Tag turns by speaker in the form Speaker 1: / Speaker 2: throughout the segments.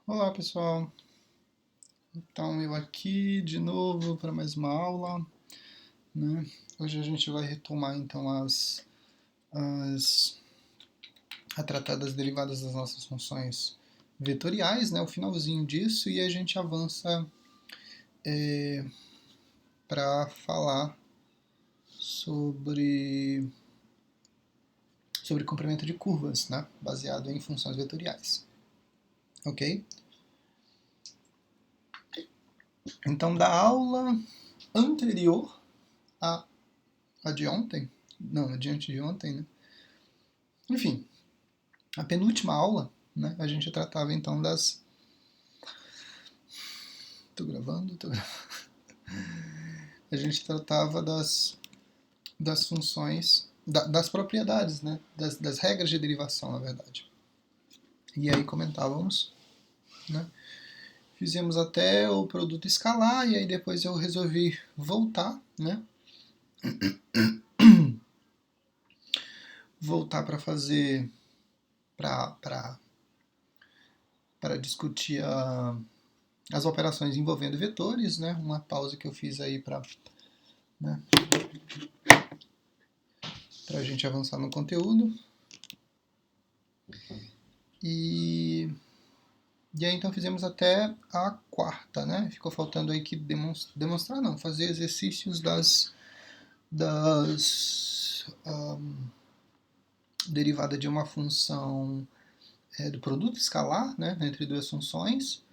Speaker 1: Olá pessoal, então eu aqui de novo para mais uma aula, né? Hoje a gente vai retomar então as a tratar das derivadas das nossas funções vetoriais, né? O finalzinho disso e a gente avança para falar sobre comprimento de curvas, né? Baseado em funções vetoriais, ok? Então da aula anterior a de ontem, não, adiante de ontem, né? Enfim, a penúltima aula, né, a gente tratava então das. Tô gravando, tô gravando. A gente tratava das funções, das propriedades, né, das regras de derivação, na verdade. E aí comentávamos, né, fizemos até o produto escalar e aí depois eu resolvi voltar, né, voltar para fazer, para discutir as operações envolvendo vetores, né, uma pausa que eu fiz aí para, né, a gente avançar no conteúdo. E aí então fizemos até a quarta, né? Ficou faltando aí que demonstrar não, fazer exercícios das derivada de uma função do produto escalar, né, entre duas funções,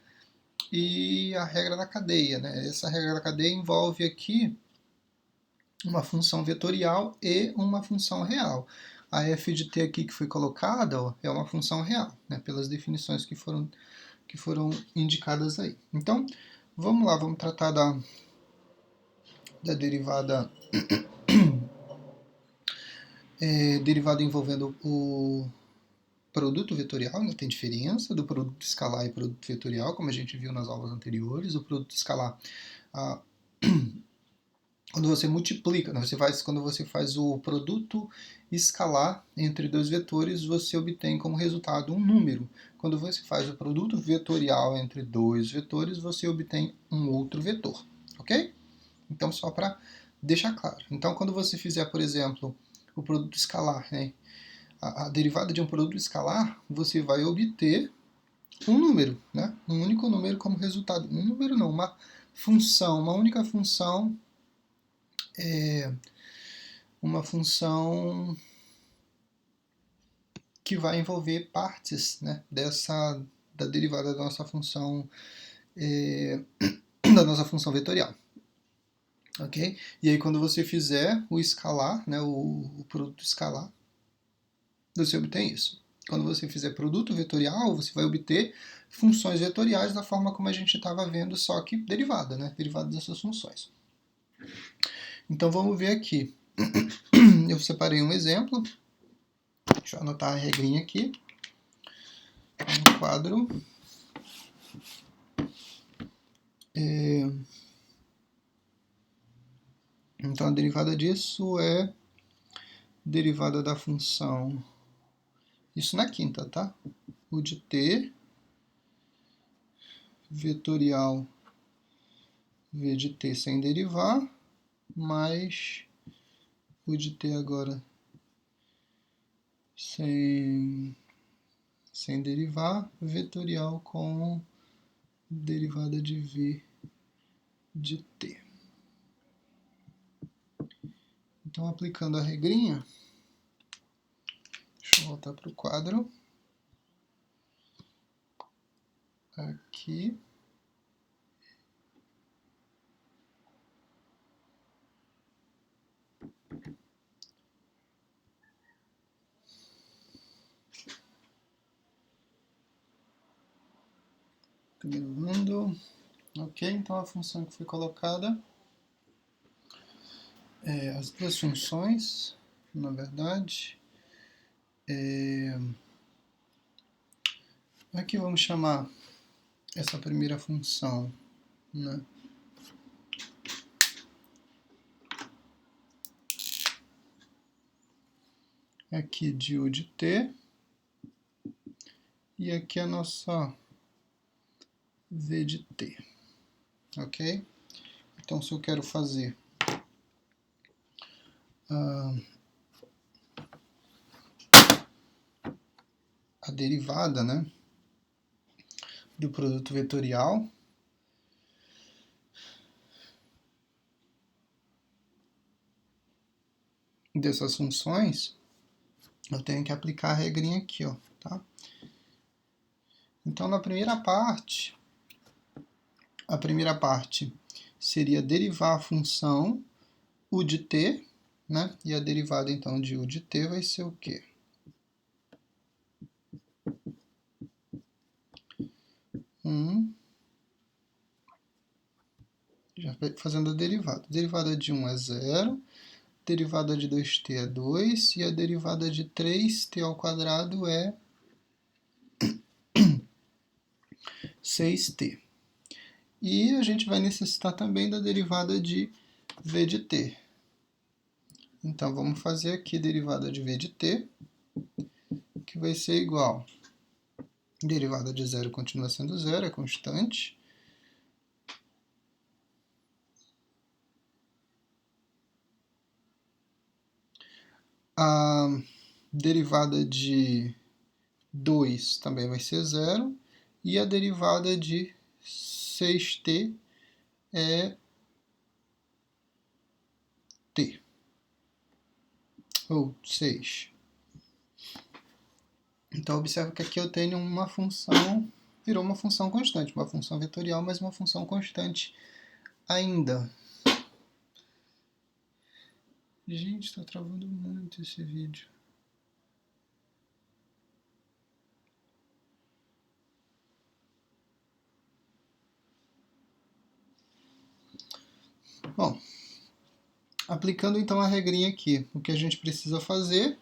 Speaker 1: e a regra da cadeia, né? Essa regra da cadeia envolve aqui uma função vetorial e uma função real. A f de t aqui que foi colocada ó, é uma função real, né, pelas definições que foram indicadas aí. Então, vamos lá, vamos tratar da derivada derivada envolvendo o produto vetorial, né? Tem diferença do produto escalar e produto vetorial, como a gente viu nas aulas anteriores. O produto escalar, ah, quando você multiplica, né? Quando você faz o produto escalar entre dois vetores, você obtém como resultado um número. Quando você faz o produto vetorial entre dois vetores, você obtém um outro vetor, ok? Então, só para deixar claro. Então, quando você fizer, por exemplo, o produto escalar, né, a derivada de um produto escalar, você vai obter um número, né, um único número como resultado. Um número não, uma função, uma única função, uma função que vai envolver partes, né, da derivada da nossa função, da nossa função vetorial. Ok? E aí quando você fizer o escalar, né, o produto escalar, você obtém isso. Quando você fizer produto vetorial, você vai obter funções vetoriais da forma como a gente estava vendo, só que derivada, né? Derivada dessas funções. Então vamos ver aqui. Eu separei um exemplo. Deixa eu anotar a regrinha aqui. Um quadro. Então a derivada disso é derivada da função. Isso na quinta, tá? O de t vetorial v de t sem derivar, mais o de t agora sem derivar, vetorial com derivada de v de t. Então, aplicando a regrinha, deixa eu voltar para o quadro. Aqui. Gravando. Ok, então a função que foi colocada as duas funções, na verdade. Aqui vamos chamar essa primeira função, né, aqui de u de t, e aqui a nossa V de t, ok? Então, se eu quero fazer a derivada, né, do produto vetorial, dessas funções, eu tenho que aplicar a regrinha aqui, ó, tá? Então, na primeira parte, a primeira parte seria derivar a função u de t, né? E a derivada, então, de u de t vai ser o quê? Já fazendo a derivada. Derivada de 1 é 0, derivada de 2t é 2, e a derivada de 3t ao quadrado é 6t. E a gente vai necessitar também da derivada de v de t. Então, vamos fazer aqui a derivada de v de t, que vai ser igual. Derivada de 0 continua sendo 0, é constante. A derivada de 2 também vai ser 0. E a derivada de 6t é t, ou 6. Então, observa que aqui eu tenho uma função, virou uma função constante, uma função vetorial, mas uma função constante ainda. Gente, está travando muito esse vídeo. Bom, aplicando então a regrinha aqui, o que a gente precisa fazer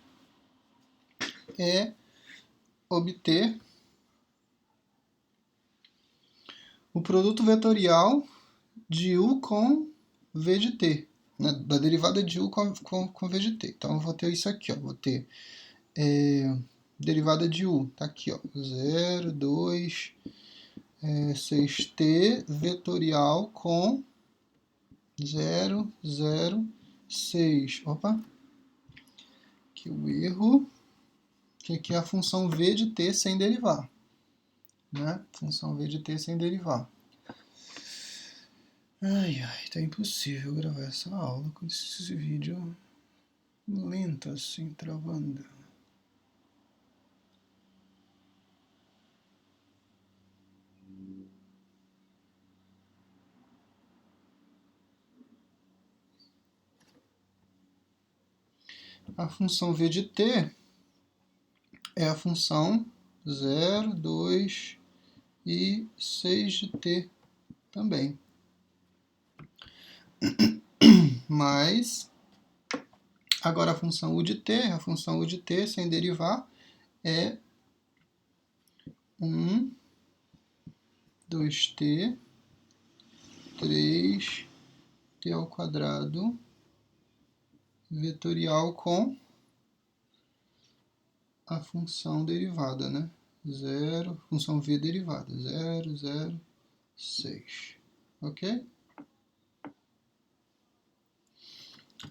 Speaker 1: é obter o produto vetorial de u com v de t, né? Da derivada de u com v de t. Então, eu vou ter isso aqui, ó, vou ter derivada de u, tá aqui, ó, 0, 2, 6t vetorial com 0, 0, 6. Opa, aqui o erro, que aqui é a função v de t sem derivar, né? Função v de t sem derivar. Ai, tá impossível gravar essa aula com esse vídeo lento assim, travando. A função v de t é a função 0, 2 e 6 de t também. Mas, agora a função u de t sem derivar é 1, 2t, 3t ao quadrado vetorial com a função derivada, né? Função v derivada, 0, 0, 6. Ok?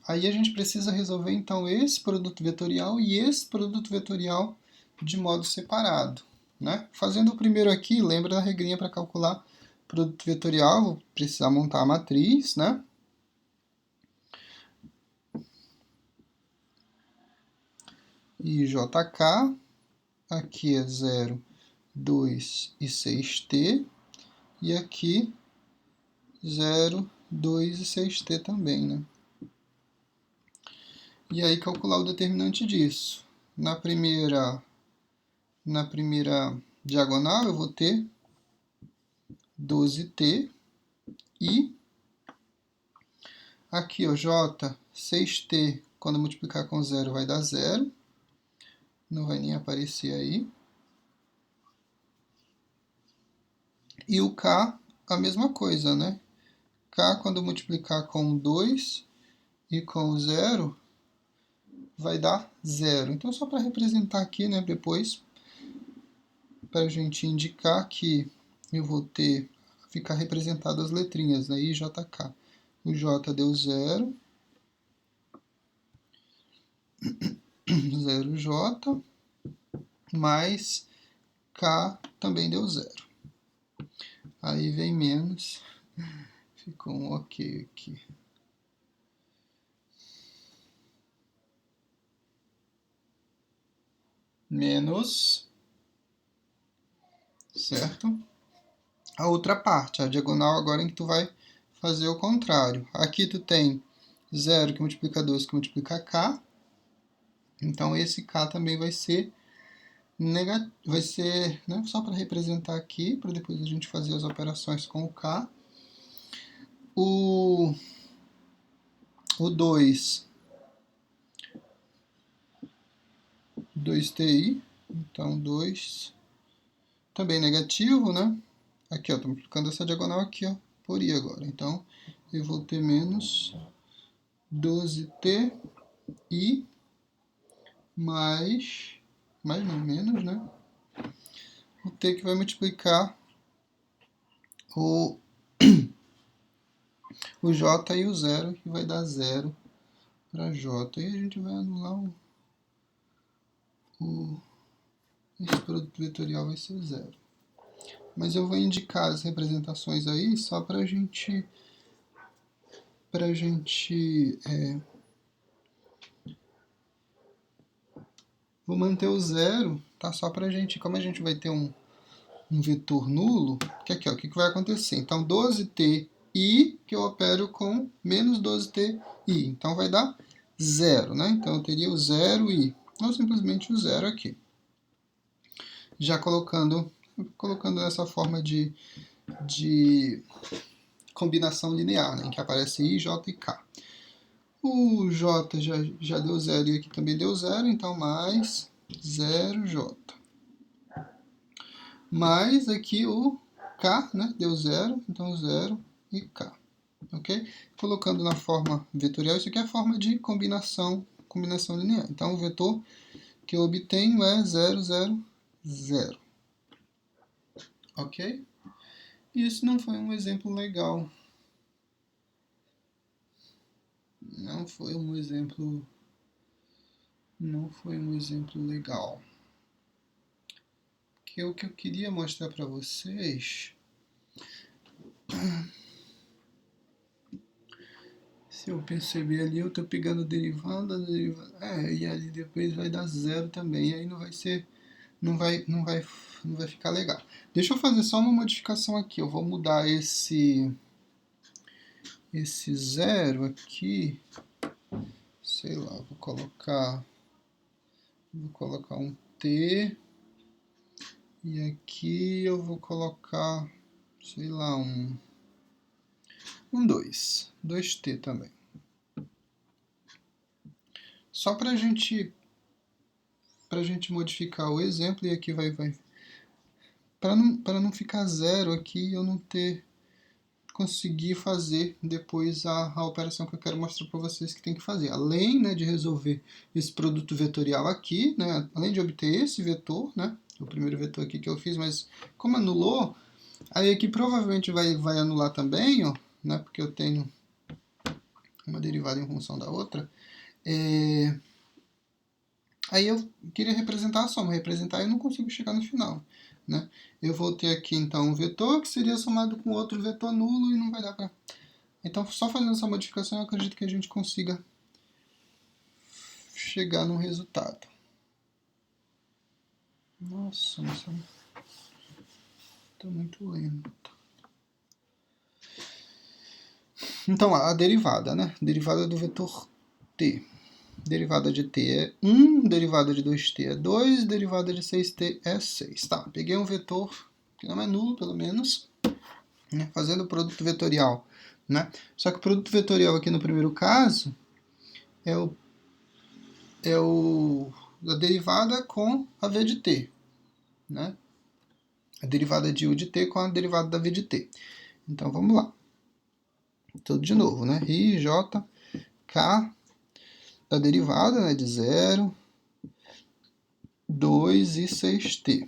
Speaker 1: Aí a gente precisa resolver, então, esse produto vetorial e esse produto vetorial de modo separado, né? Fazendo o primeiro aqui, lembra da regrinha para calcular produto vetorial, vou precisar montar a matriz, né? E JK, aqui é 0, 2 e 6t, e aqui 0, 2 e 6t também, né? E aí calcular o determinante disso. Na primeira diagonal eu vou ter 12t e aqui, ó, j, 6t, quando multiplicar com 0 vai dar 0. Não vai nem aparecer aí. E o k, a mesma coisa, né? K, quando multiplicar com 2 e com 0, vai dar 0. Então, só para representar aqui, né, depois, para a gente indicar que eu vou ter, ficar representado as letrinhas, né? I, J, K. O J deu 0, 0J, mais K também deu 0. Aí vem menos, ficou um ok aqui. Menos, certo? A outra parte, a diagonal agora em que tu vai fazer o contrário. Aqui tu tem 0 que multiplica 2 que multiplica K, então esse K também vai ser negativo, vai ser, né, só para representar aqui, para depois a gente fazer as operações com o K. O 2TI, então 2, também negativo, né? Aqui, ó, tô multiplicando essa diagonal aqui, ó, por I agora. Então, eu vou ter menos 12TI mais não, menos, né? O T que vai multiplicar o J e o 0, que vai dar 0 para J. E a gente vai anular esse produto vetorial vai ser 0. Mas eu vou indicar as representações aí só para a gente vou manter o 0, tá? Só para a gente, como a gente vai ter um vetor nulo, que aqui, ó, o que vai acontecer? Então, 12ti, que eu opero com menos 12ti. Então, vai dar 0, né? Então, eu teria o 0i, ou simplesmente o 0 aqui. Já colocando nessa forma de combinação linear, né, em que aparece I, J e K. O J já deu 0 e aqui também deu 0, então mais 0J. Mais aqui o K, né, deu 0, então 0 e K. Ok? Colocando na forma vetorial, isso aqui é a forma de combinação linear. Então, o vetor que eu obtenho é 0, 0, 0. Ok? Isso não foi um exemplo legal. Não foi um exemplo legal. Que o que eu queria mostrar para vocês, se eu perceber ali, eu estou pegando derivada, e ali depois vai dar 0 também, aí não vai ser, não vai ficar legal. Deixa eu fazer só uma modificação aqui, eu vou mudar esse 0 aqui, sei lá, vou colocar um T, e aqui eu vou colocar, sei lá, um 2T também. Só para a gente modificar o exemplo, e aqui vai para não ficar 0 aqui, eu não conseguir fazer depois a operação que eu quero mostrar para vocês que tem que fazer. Além, né, de resolver esse produto vetorial aqui, né, além de obter esse vetor, né, o primeiro vetor aqui que eu fiz, mas como anulou, aí aqui provavelmente vai anular também, ó, né, porque eu tenho uma derivada em função da outra. Aí eu queria representar a soma, representar eu não consigo chegar no final, né? Eu vou ter aqui então um vetor que seria somado com outro vetor nulo e não vai dar para... Então só fazendo essa modificação eu acredito que a gente consiga chegar num resultado. Nossa, tá muito lento. Então a derivada, né? Derivada do vetor t. Derivada de t é 1, derivada de 2t é 2, derivada de 6t é 6. Tá, peguei um vetor que não é nulo, pelo menos, né, fazendo o produto vetorial. Né? Só que o produto vetorial aqui no primeiro caso é a derivada com a v de t. Né? A derivada de u de t com a derivada da v de t. Então vamos lá. Tudo de novo, né? I, J, K da derivada, né, de 0, 2 e 6t.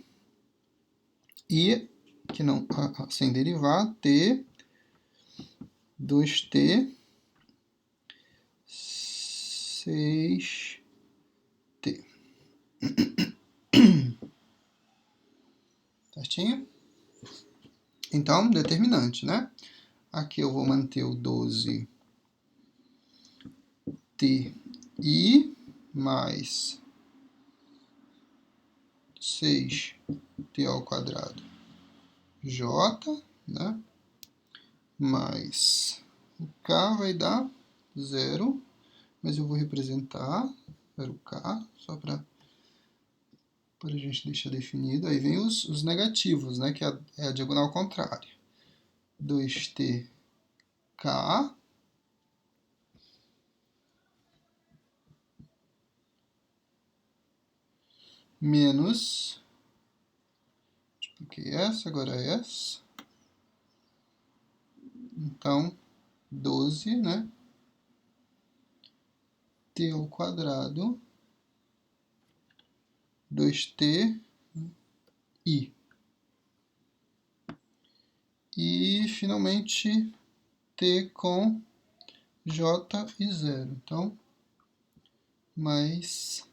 Speaker 1: E que não, sem derivar, t, 2t, 6t. Certinho? Então, determinante, né? Aqui eu vou manter o 12ti mais 6t ao quadrado j, né? Mais o k vai dar 0, mas eu vou representar 0k, só para a gente deixar definido. Aí vem os negativos, né? Que é a diagonal contrária. 2tk menos, multipliquei essa, agora essa. Então, 12, né? T ao quadrado, 2t, i. E, finalmente, t com j e 0. Então, mais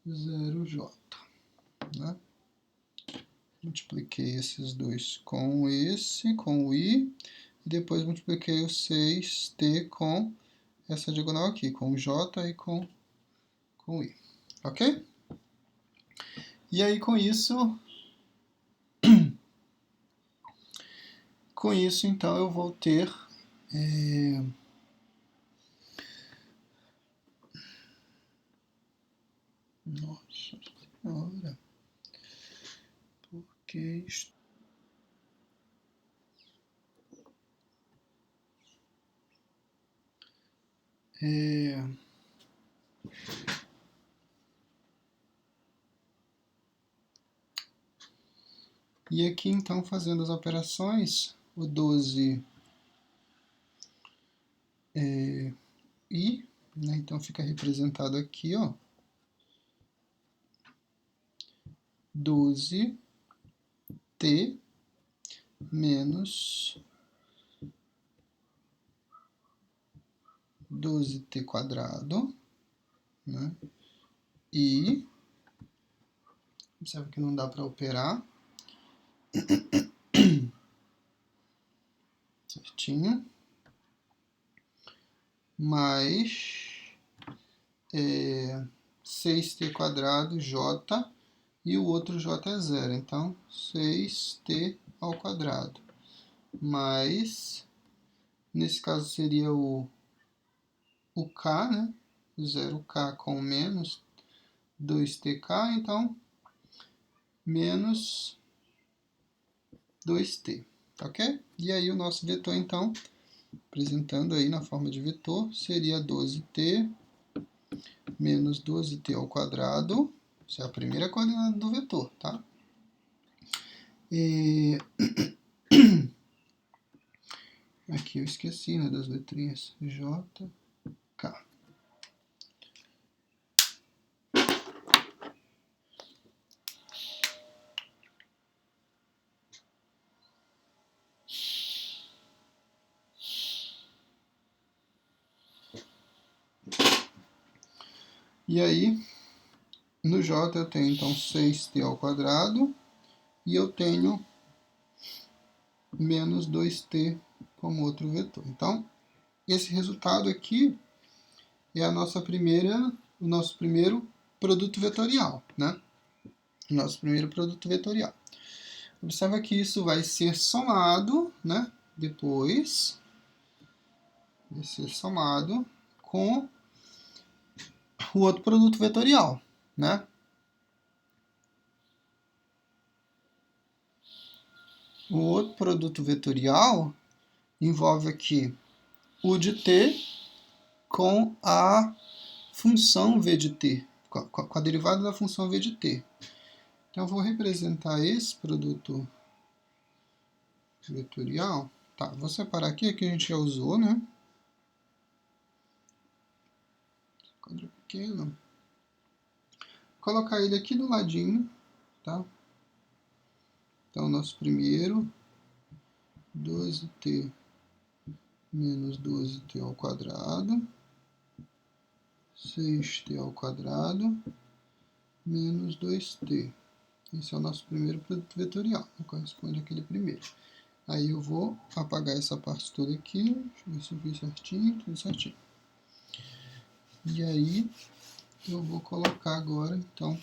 Speaker 1: 0j, né? Multipliquei esses dois com esse, com o i, e depois multipliquei o 6t com essa diagonal aqui, com o j e com o i, ok? E aí, com isso, então, eu vou ter... Nossa Senhora, por que isto? E aqui, então, fazendo as operações, o 12 i, né? Então fica representado aqui, ó, 12t menos 12t quadrado, né? E observa que não dá para operar, certinho, mais 6t quadrado j, e o outro j é 0, então 6t ao quadrado, mais, nesse caso seria o k, né? 0k com menos 2tk, então menos 2t, ok? E aí o nosso vetor, então, apresentando aí na forma de vetor, seria 12t menos 12t ao quadrado, essa é a primeira coordenada do vetor, tá? E aqui eu esqueci, né, das letrinhas, j, k. E aí, no j eu tenho, então, 6t ao quadrado, e eu tenho menos 2t como outro vetor. Então, esse resultado aqui é o nosso primeiro produto vetorial, né? Nosso primeiro produto vetorial. Observa que isso vai ser somado, né? Depois, vai ser somado com o outro produto vetorial, né? O outro produto vetorial envolve aqui o de t com a função v de t, com a derivada da função v de t. Então, eu vou representar esse produto vetorial. Tá, vou separar aqui que a gente já usou, né? Quadro pequeno. Vou colocar ele aqui do ladinho, tá? Então, nosso primeiro, 12t menos 12t ao quadrado, 6t ao quadrado, menos 2t. Esse é o nosso primeiro produto vetorial, que corresponde àquele primeiro. Aí eu vou apagar essa parte toda aqui, deixa eu ver se eu fiz certinho, tudo certinho. E aí eu vou colocar agora, então,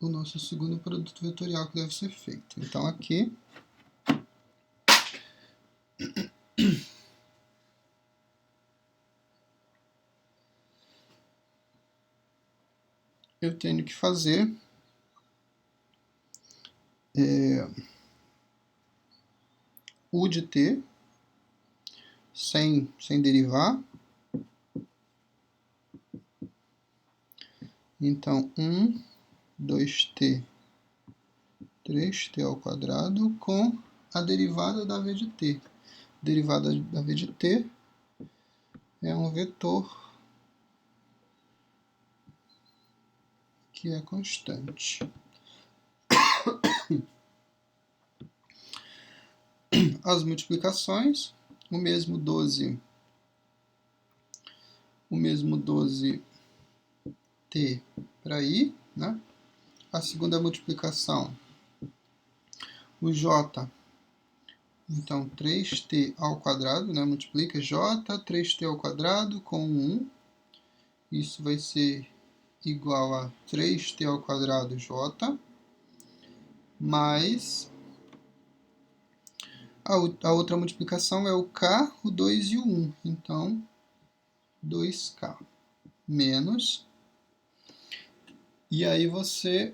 Speaker 1: o nosso segundo produto vetorial que deve ser feito. Então aqui eu tenho que fazer U de t sem derivar. Então 1, 2t, 3t ao quadrado com a derivada da v de t. Derivada da v de t é um vetor que é constante. As multiplicações, o mesmo 12t para i, né? A segunda multiplicação, o j, então 3t ao quadrado, né? Multiplica j, 3t ao quadrado com 1, isso vai ser igual a 3t ao quadrado j, mais a outra multiplicação é o k, o 2 e o 1. Então, 2k menos. E aí você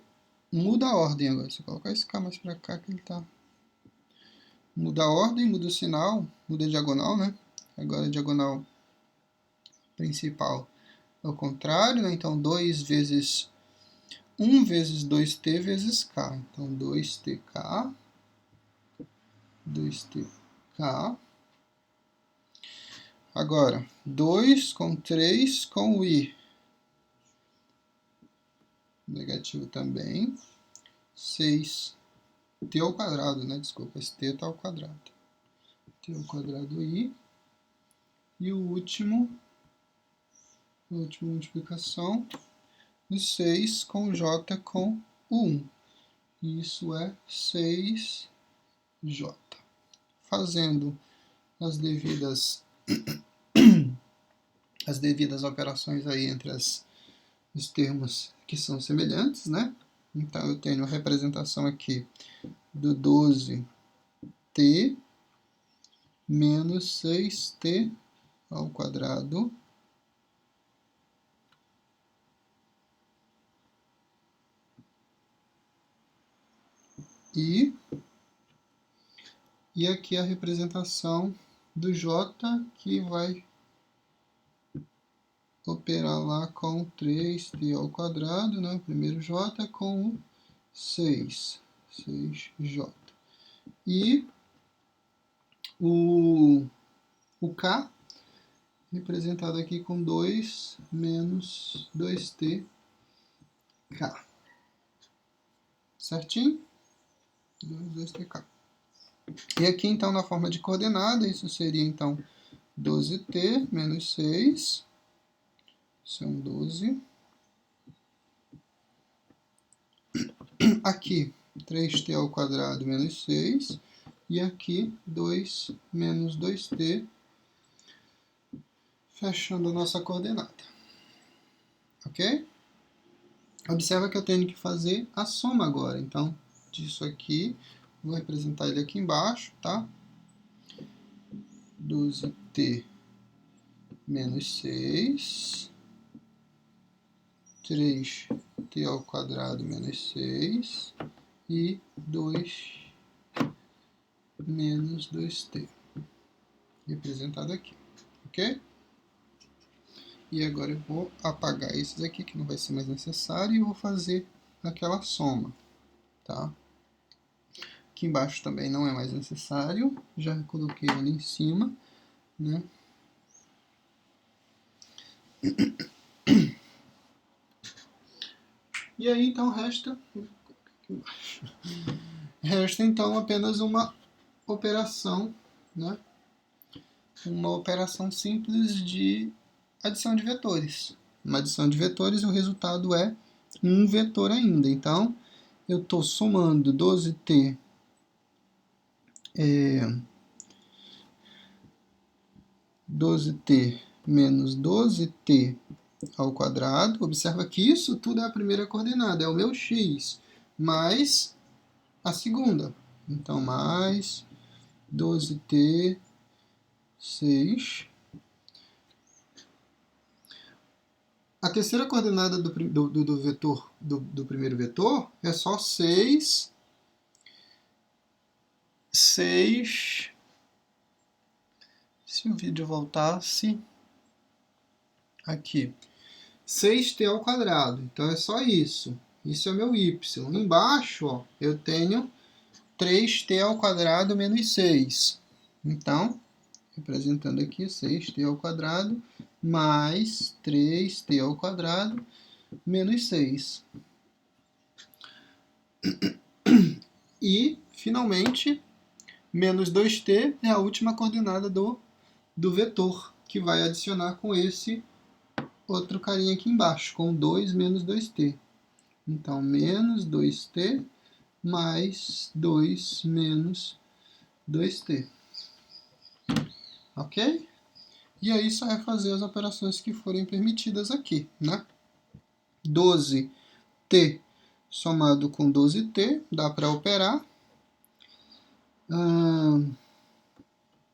Speaker 1: muda a ordem agora. Você coloca esse k mais para cá que ele tá. Muda a ordem, muda o sinal, muda a diagonal, né? Agora a diagonal principal é o contrário, né? Então 2 vezes 1 vezes 2t vezes k. Então 2tk. 2tk. Agora, 2 com 3 com o i. Negativo também. 6t ao quadrado, né? Desculpa, esse t está ao quadrado. T ao quadrado i. E a última multiplicação, o 6 com j com o 1. Isso é 6j. Fazendo as devidas operações aí entre os termos que são semelhantes, né? Então eu tenho a representação aqui do 12t menos 6t ao quadrado e aqui a representação do j que vai operar lá com 3t ao quadrado, né? O primeiro j com o 6j. E o k representado aqui com 2 menos 2tk. Certinho? 2tk. E aqui, então, na forma de coordenada, isso seria, então, 12t menos 6. São 12. Aqui, 3t ao quadrado menos 6. E aqui, 2 menos 2t, fechando a nossa coordenada. Ok? Observa que eu tenho que fazer a soma agora. Então, disso aqui, vou representar ele aqui embaixo, tá? 12t menos 6, 3t ao quadrado menos 6 e 2 menos 2t, representado aqui, ok? E agora eu vou apagar esses aqui, que não vai ser mais necessário, e eu vou fazer aquela soma, tá? Aqui embaixo também não é mais necessário, já coloquei ali em cima, né? E aí, então, resta Resta então apenas uma operação, né? Uma operação simples de adição de vetores. Uma adição de vetores, o resultado é um vetor ainda. Então, eu estou somando 12t 12t menos 12t ao quadrado. Observa que isso tudo é a primeira coordenada, é o meu x, mais a segunda. Então, mais 12t 6. A terceira coordenada do vetor do primeiro vetor é só 6. Se o vídeo voltasse aqui, 6t ao quadrado. Então é só isso. Isso é o meu y. Embaixo, ó, eu tenho 3t ao quadrado menos 6. Então, representando aqui 6t ao quadrado mais 3t ao quadrado menos 6. E, finalmente, menos 2t é a última coordenada do vetor, que vai adicionar com esse outro carinha aqui embaixo, com 2 menos 2t. Então, menos 2t mais 2 menos 2t. Ok? E aí só é fazer as operações que forem permitidas aqui, né? 12t somado com 12t, dá para operar. Então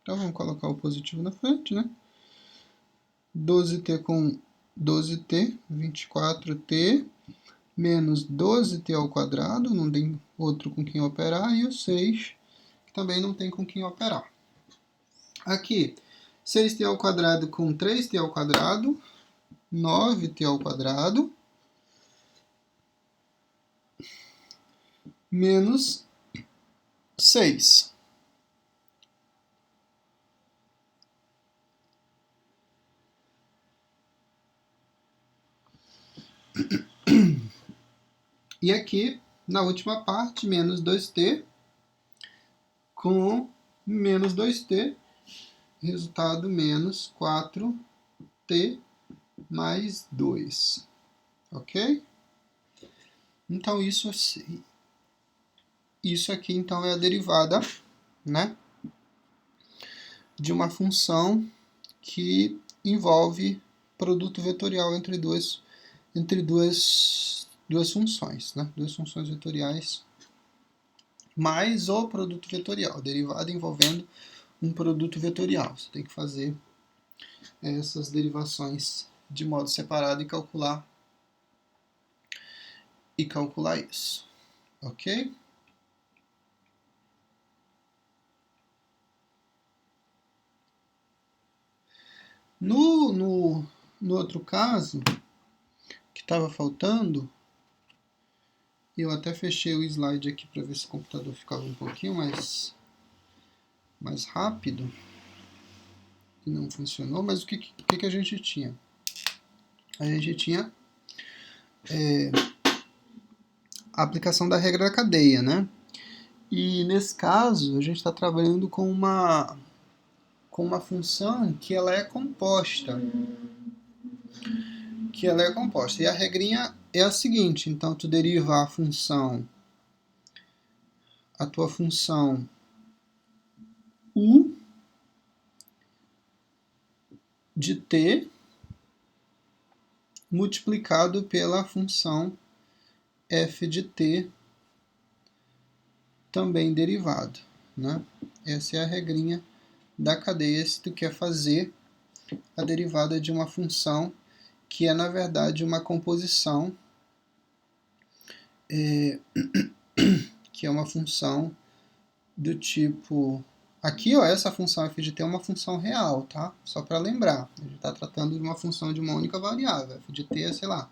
Speaker 1: vamos colocar o positivo na frente, né? 12t com 12t, 24t, menos 12t ao quadrado, não tem outro com quem operar, e o 6, que também não tem com quem operar. Aqui, 6t ao quadrado com 3t ao quadrado, 9t ao quadrado, menos 6. E aqui, na última parte, menos 2t com menos 2t, resultado menos 4t mais 2. Ok? Então, isso aqui então é a derivada, né, de uma função que envolve produto vetorial entre duas funções, né? Duas funções vetoriais mais o produto vetorial, derivada envolvendo um produto vetorial. Você tem que fazer essas derivações de modo separado e calcular isso, ok? No outro caso, que estava faltando, eu até fechei o slide aqui para ver se o computador ficava um pouquinho mais rápido, e não funcionou, mas o que a gente tinha? A gente tinha a aplicação da regra da cadeia, né? E nesse caso, a gente está trabalhando com uma função que ela é composta. E a regrinha é a seguinte, então tu deriva a tua função u de t multiplicado pela função f de t também derivado, né? Essa é a regrinha da cadeia se tu quer fazer a derivada de uma função que é, na verdade, uma composição, que é uma função do tipo... Aqui, ó, essa função f de t é uma função real, tá? Só para lembrar, a gente está tratando de uma função de uma única variável. F de t é, sei lá,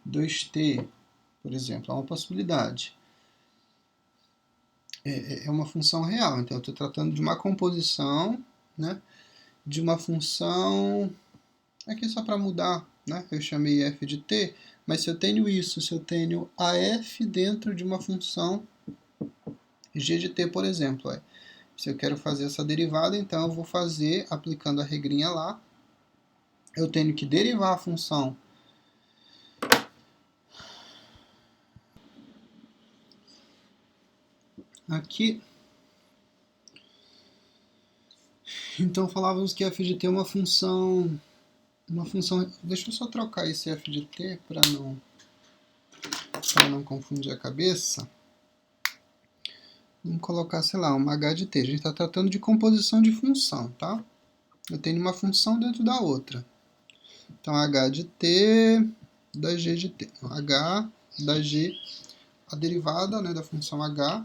Speaker 1: 2t, por exemplo, é uma possibilidade. É uma função real, então eu estou tratando de uma composição, né, de uma função... Aqui só para mudar, né, eu chamei f de t, mas se eu tenho isso, se eu tenho a f dentro de uma função g de t, por exemplo, se eu quero fazer essa derivada, então eu vou fazer aplicando a regrinha lá. Eu tenho que derivar a função aqui. Então falávamos que f de t é uma função. Deixa eu só trocar esse f de t para não confundir a cabeça. Vamos colocar, sei lá, uma h de t. A gente está tratando de composição de função, tá? Eu tenho uma função dentro da outra. Então, h de t da g de t. Então, h da g, a derivada, né, da função h,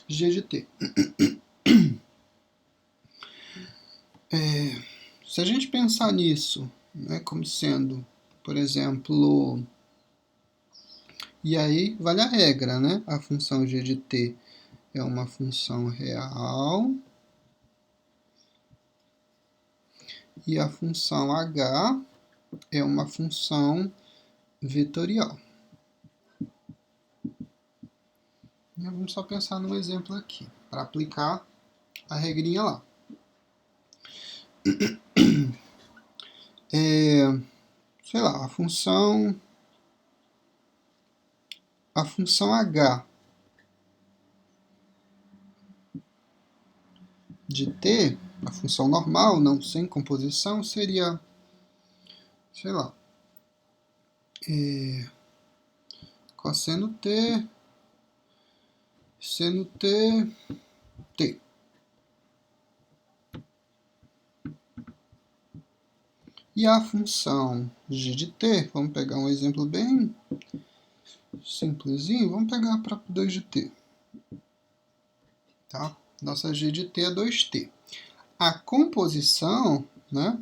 Speaker 1: g de t. Se a gente pensar nisso, né, como sendo, por exemplo, e aí vale a regra, né? A função g de t é uma função real e a função h é uma função vetorial. Vamos só pensar num exemplo aqui, para aplicar a regrinha lá. Sei lá, a função h de t, a função normal, não sem composição, seria, sei lá, cosseno t, seno t, t. E a função g de t, vamos pegar um exemplo bem simplesinho, vamos pegar para 2 de t. Tá? Nossa g de t é 2t. A composição, né,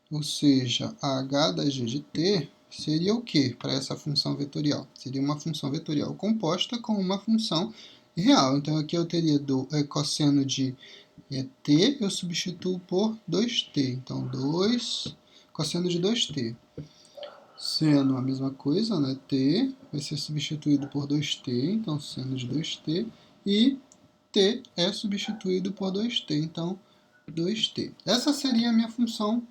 Speaker 1: ou seja, a h da g de t, seria o que para essa função vetorial? Seria uma função vetorial composta com uma função real. Então aqui eu teria cosseno de t, eu substituo por 2t. Então 2, cosseno de 2t. Seno a mesma coisa, né? T vai ser substituído por 2t, então seno de 2t. E t é substituído por 2t, então 2t. Essa seria a minha função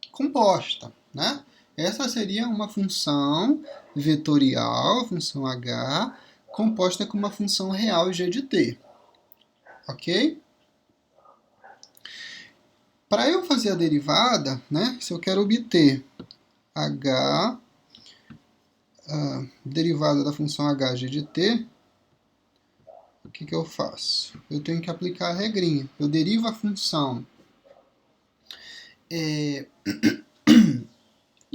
Speaker 1: composta, né? Essa seria uma função vetorial, a função h, composta com uma função real g de t. Ok? Para eu fazer a derivada, né, se eu quero obter h, a derivada da função h g de t, o que eu faço? Eu tenho que aplicar a regrinha. Eu derivo a função e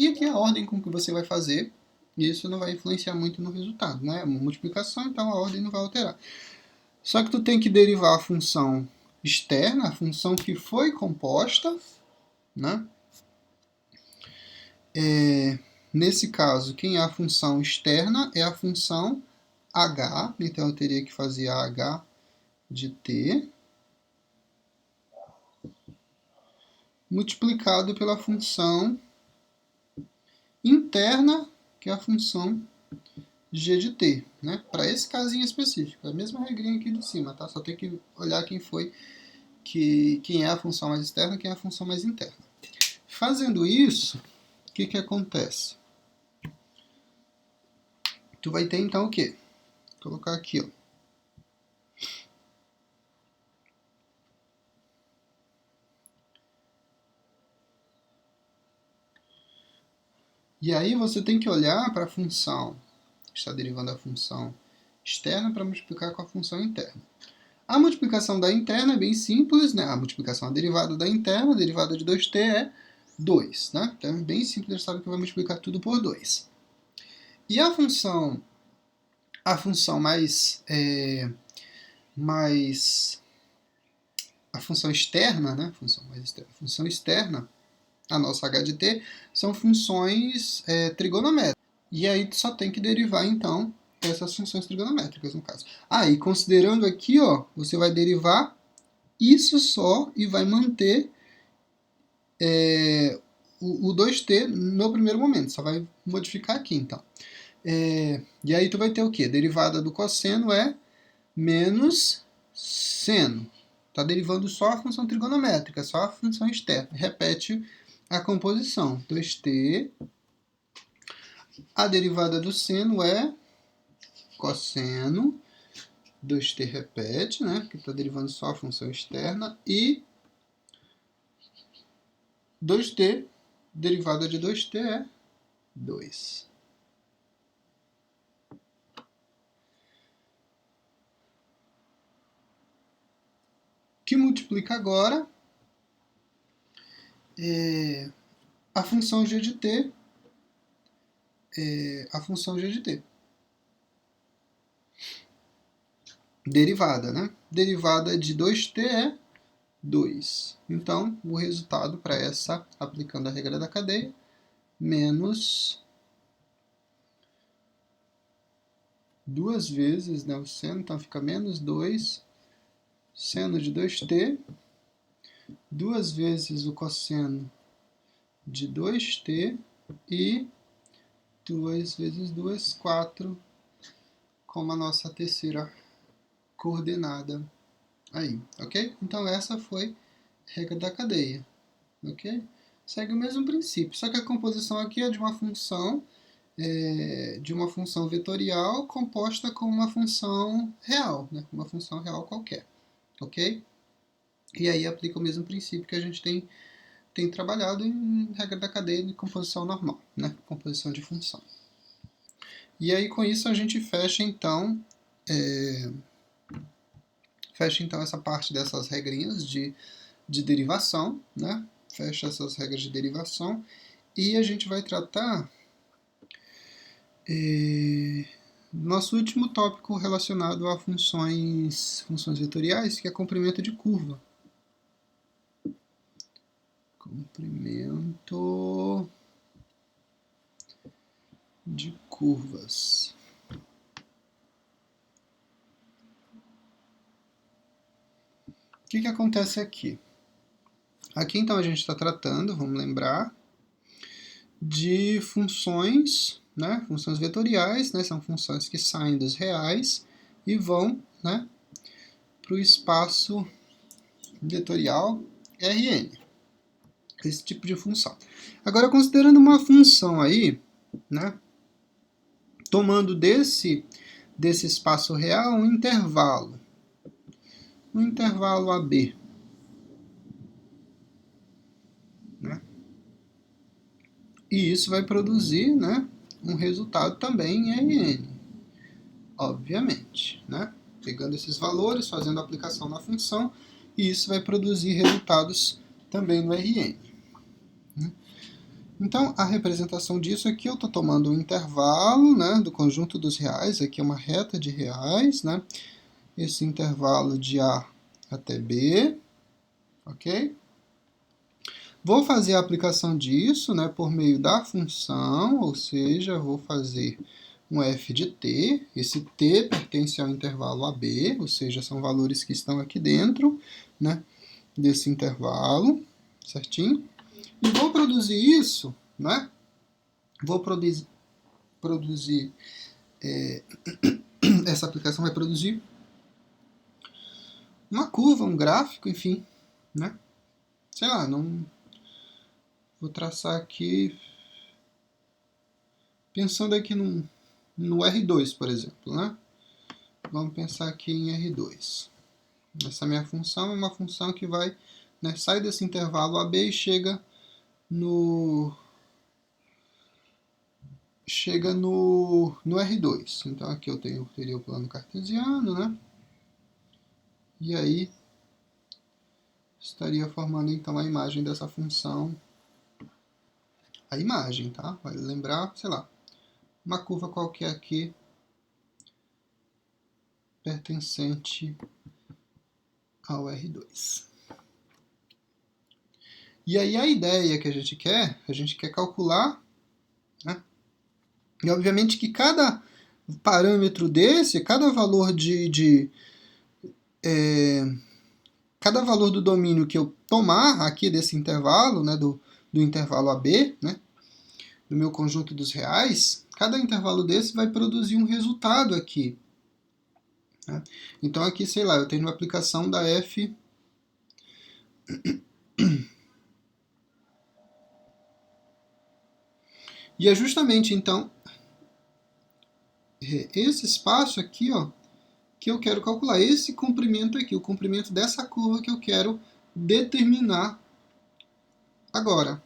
Speaker 1: aqui é a ordem com que você vai fazer, isso não vai influenciar muito no resultado, né? É uma multiplicação, então a ordem não vai alterar. Só que tu tem que derivar a função externa, a função que foi composta, né? Nesse caso, quem é a função externa é a função h, então eu teria que fazer a h de t multiplicado pela função interna, que é a função g de t, né? Para esse casinho específico, a mesma regrinha aqui de cima, tá? Só tem que olhar quem é a função mais externa e quem é a função mais interna. Fazendo isso, o que acontece? Tu vai ter então o quê? Vou colocar aqui, ó. E aí você tem que olhar para a função que está derivando a função externa para multiplicar com a função interna. A multiplicação da interna é bem simples, né? A multiplicação, a derivada da interna, a derivada de 2t é 2, né? Então é bem simples, a gente sabe que vai multiplicar tudo por 2. E a função a função externa, né? A função externa, a nossa h de t, são funções trigonométricas. E aí tu só tem que derivar, então, essas funções trigonométricas, no caso. E considerando aqui, ó, você vai derivar isso só e vai manter o 2t no primeiro momento. Só vai modificar aqui, então. E aí tu vai ter o quê? Derivada do cosseno é menos seno. Está derivando só a função trigonométrica, só a função externa. Repete a composição. 2t, a derivada do seno é cosseno, 2t repete, né, que está derivando só a função externa, e 2t, derivada de 2t é 2. Que multiplica agora a função g de t, derivada, né? Derivada de 2t é 2. Então, o resultado para essa, aplicando a regra da cadeia, menos 2 vezes, né, o seno, então fica menos 2, seno de 2t, 2 vezes o cosseno de 2t e 2 vezes 2, 4, como a nossa terceira coordenada aí, ok? Então essa foi a regra da cadeia, ok? Segue o mesmo princípio, só que a composição aqui é de uma função vetorial composta com uma função real, né? Uma função real qualquer, ok? E aí aplica o mesmo princípio que a gente tem trabalhado em regra da cadeia de composição normal, né? Composição de função. E aí com isso a gente fecha então essa parte dessas regrinhas de derivação, né? Fecha essas regras de derivação e a gente vai tratar nosso último tópico relacionado a funções vetoriais, que é comprimento de curva. Comprimento de curvas. O que acontece aqui? Aqui então a gente está tratando, vamos lembrar, de funções, né? Funções vetoriais, né? São funções que saem dos reais e vão, né, para o espaço vetorial Rn. Esse tipo de função. Agora, considerando uma função aí, né, tomando desse espaço real um intervalo AB, né, e isso vai produzir, né, um resultado também em Rn, obviamente, né, pegando esses valores, fazendo a aplicação na função, e isso vai produzir resultados também no Rn. Então, a representação disso aqui, eu estou tomando um intervalo, né, do conjunto dos reais, aqui é uma reta de reais, né, esse intervalo de A até B, ok? Vou fazer a aplicação disso, né, por meio da função, ou seja, vou fazer um f de t, esse t pertence ao intervalo AB, ou seja, são valores que estão aqui dentro, né, desse intervalo, certinho? E vou produzir isso, né? Vou produzir essa aplicação vai produzir uma curva, um gráfico, enfim, né? Sei lá, não vou traçar aqui pensando aqui no R2, por exemplo, né? Vamos pensar aqui em R2. Essa minha função é uma função que vai, né, sai desse intervalo AB e chega no R2. Então aqui eu teria o plano cartesiano, né? E aí estaria formando então a imagem dessa função. A imagem, tá? Vai lembrar, sei lá, uma curva qualquer aqui pertencente ao R2. E aí a ideia que a gente quer calcular, né? E obviamente que cada parâmetro desse, cada valor cada valor do domínio que eu tomar aqui desse intervalo, né, do intervalo AB, né, do meu conjunto dos reais, cada intervalo desse vai produzir um resultado aqui, né? Então aqui, sei lá, eu tenho uma aplicação da f e é justamente então esse espaço aqui, ó, que eu quero calcular, esse comprimento aqui, o comprimento dessa curva que eu quero determinar agora,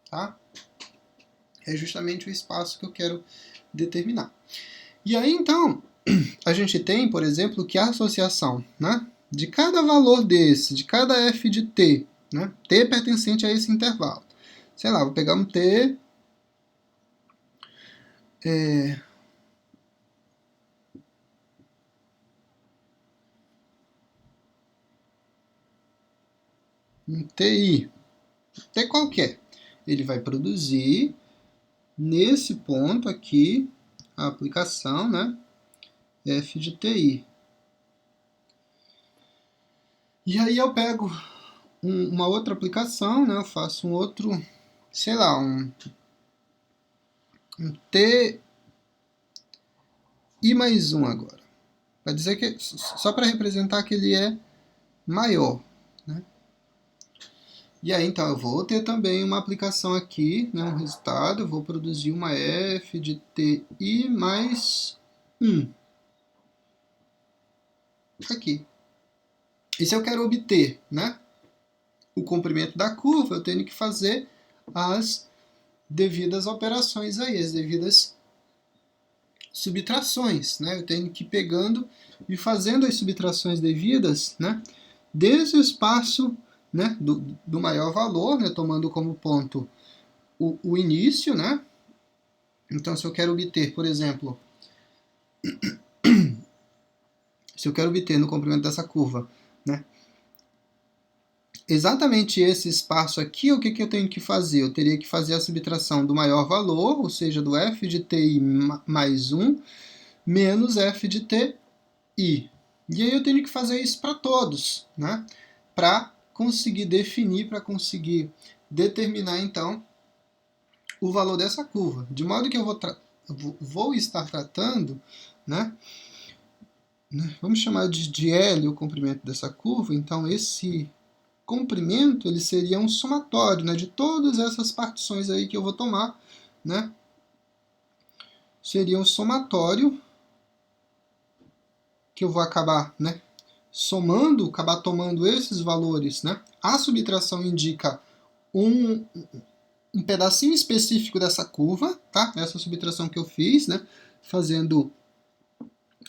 Speaker 1: tá? É justamente o espaço que eu quero determinar. E aí, então, a gente tem, por exemplo, que a associação, né, de cada valor desse, de cada f de t, né, t pertencente a esse intervalo. Sei lá, vou pegar um t... um ti, t qualquer. Ele vai produzir, nesse ponto aqui, a aplicação, né, f de ti. E aí eu pego uma outra aplicação, né, eu faço um outro, sei lá, um t e mais um agora. Para dizer que, só para representar que ele é maior, né? E aí, então, eu vou ter também uma aplicação aqui, né, um resultado, eu vou produzir uma f de ti mais 1. Aqui. E se eu quero obter, né, o comprimento da curva, eu tenho que fazer as devidas operações aí, as devidas subtrações, né? Eu tenho que ir pegando e fazendo as subtrações devidas, né, desse espaço, né, do maior valor, né, tomando como ponto o início, né? Então, se eu quero obter, por exemplo, se eu quero obter no comprimento dessa curva, né, exatamente esse espaço aqui, o que, que eu tenho que fazer? Eu teria que fazer a subtração do maior valor, ou seja, do f de ti mais 1, menos f de ti. E aí eu tenho que fazer isso para todos, né? Para conseguir definir, para conseguir determinar, então, o valor dessa curva. De modo que eu vou estar tratando, né? Vamos chamar de L o comprimento dessa curva. Então, esse comprimento ele seria um somatório, né, de todas essas partições aí que eu vou tomar, né? Seria um somatório que eu vou acabar, né, somando, acabar tomando esses valores, né? A subtração indica um pedacinho específico dessa curva, tá? Essa subtração que eu fiz, né? Fazendo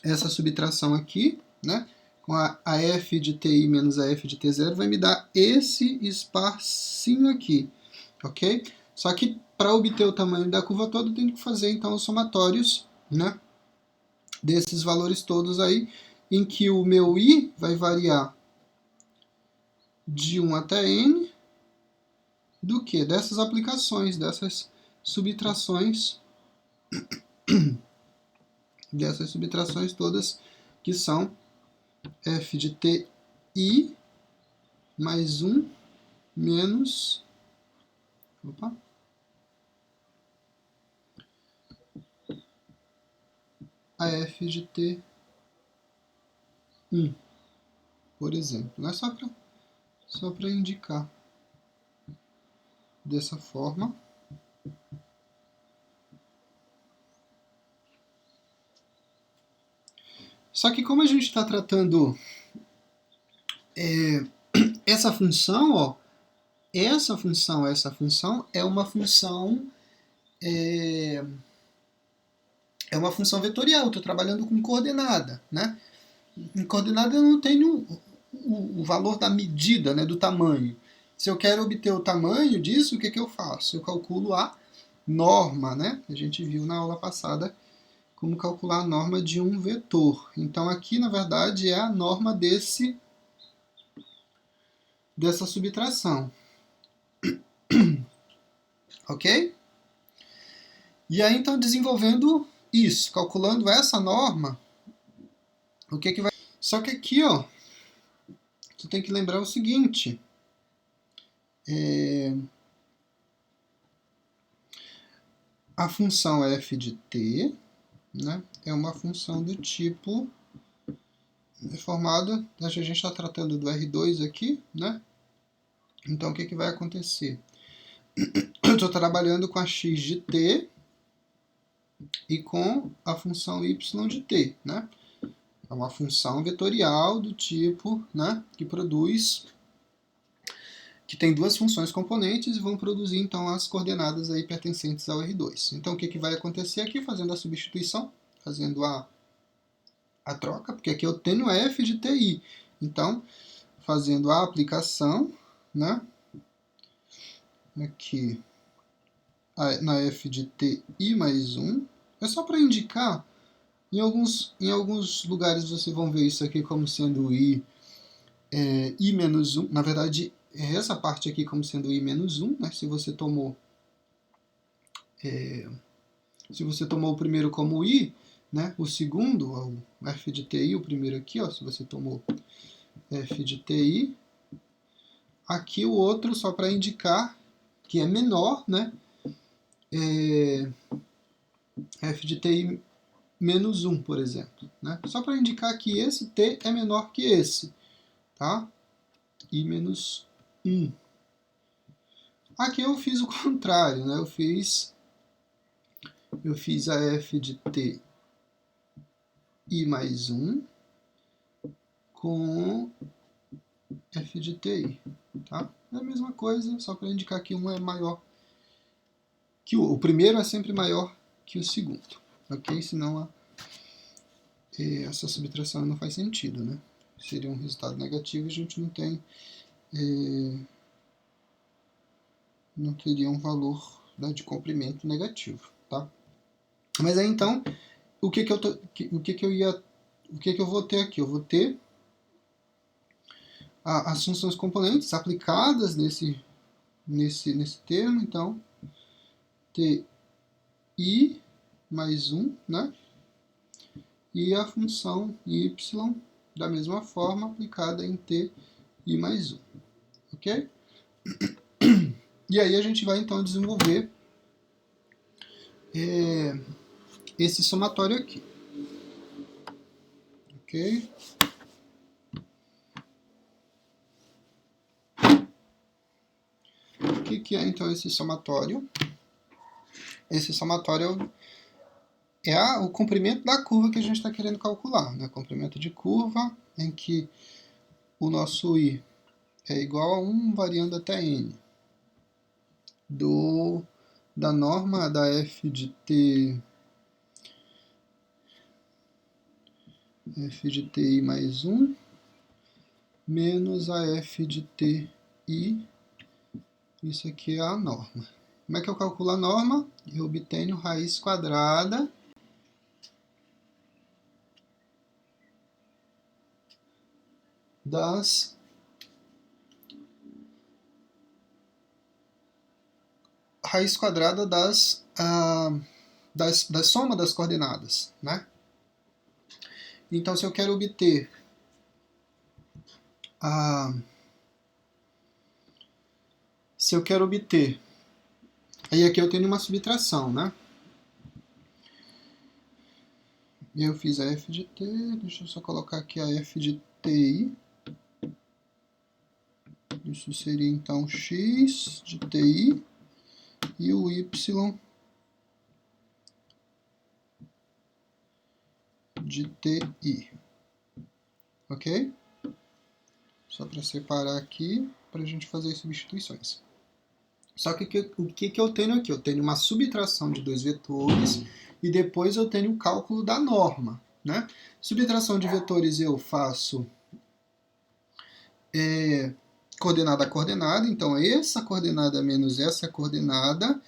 Speaker 1: essa subtração aqui, né? Com a f de ti menos a f de t0 vai me dar esse espacinho aqui, ok? Só que para obter o tamanho da curva toda, eu tenho que fazer então os somatórios, né, desses valores todos aí, em que o meu i vai variar de 1 até n, do que? Dessas aplicações, dessas subtrações todas que são f de ti mais 1 menos a f de t1, por exemplo. Não é só para indicar dessa forma. Só que como a gente está tratando essa função, ó, essa função é uma função uma função vetorial. Estou trabalhando com coordenada, né? Em coordenada eu não tenho o valor da medida, né, do tamanho. Se eu quero obter o tamanho disso, o que, que eu faço? Eu calculo a norma, né? A gente viu na aula passada como calcular a norma de um vetor. Então aqui, na verdade, é a norma dessa subtração. Ok? E aí, então, desenvolvendo isso, calculando essa norma, o que, que vai... Só que aqui, ó, tu tem que lembrar o seguinte. A função f de t, né, é uma função do tipo é formado, a gente está tratando do R2 aqui, né? Então, o que vai acontecer? Eu estou trabalhando com a x de t e com a função y de t, né? É uma função vetorial do tipo, né, que tem duas funções componentes e vão produzir então as coordenadas aí pertencentes ao R2. Então o que vai acontecer aqui, fazendo a substituição, fazendo a troca, porque aqui eu tenho f de ti. Então, fazendo a aplicação, né, aqui na f de ti mais 1, é só para indicar. Em alguns lugares vocês vão ver isso aqui como sendo i menos 1. Na verdade, é essa parte aqui como sendo i menos 1. Né? Se você tomou o primeiro como i, né? O segundo, o f de ti, o primeiro aqui, ó, se você tomou f de ti, aqui o outro, só para indicar que é menor, né? F de ti menos 1, por exemplo. Né? Só para indicar que esse t é menor que esse. Tá? I menos 1. Aqui eu fiz o contrário. Né? Eu fiz a f de t i mais 1 com f de ti. Tá? É a mesma coisa, só para indicar que um é maior que o primeiro é sempre maior que o segundo. Ok? Senão essa subtração não faz sentido. Né? Seria um resultado negativo e a gente não teria um valor, né, de comprimento negativo. Tá? Mas aí então, o que eu vou ter aqui? Eu vou ter as funções componentes aplicadas nesse termo, então, ti mais 1, né? E a função y da mesma forma aplicada em ti mais 1, ok? E aí a gente vai então desenvolver esse somatório aqui, ok? O que é então esse somatório? Esse somatório é o comprimento da curva que a gente está querendo calcular, né? Comprimento de curva em que o nosso i é igual a 1 variando até n da norma da f de ti mais 1 menos a f de ti, isso aqui é a norma. Como é que eu calculo a norma? Eu obtenho raiz quadrada da soma das coordenadas, né? Então, se eu quero obter aí aqui eu tenho uma subtração, né? E eu fiz a f de t, deixa eu só colocar aqui a f de ti. Isso seria então x de ti e o y de ti. Ok? Só para separar aqui, para a gente fazer as substituições. Só que o que eu tenho aqui? Eu tenho uma subtração de dois vetores e depois eu tenho o cálculo da norma. Né? Subtração de vetores eu faço coordenada a coordenada, então essa coordenada menos essa coordenada,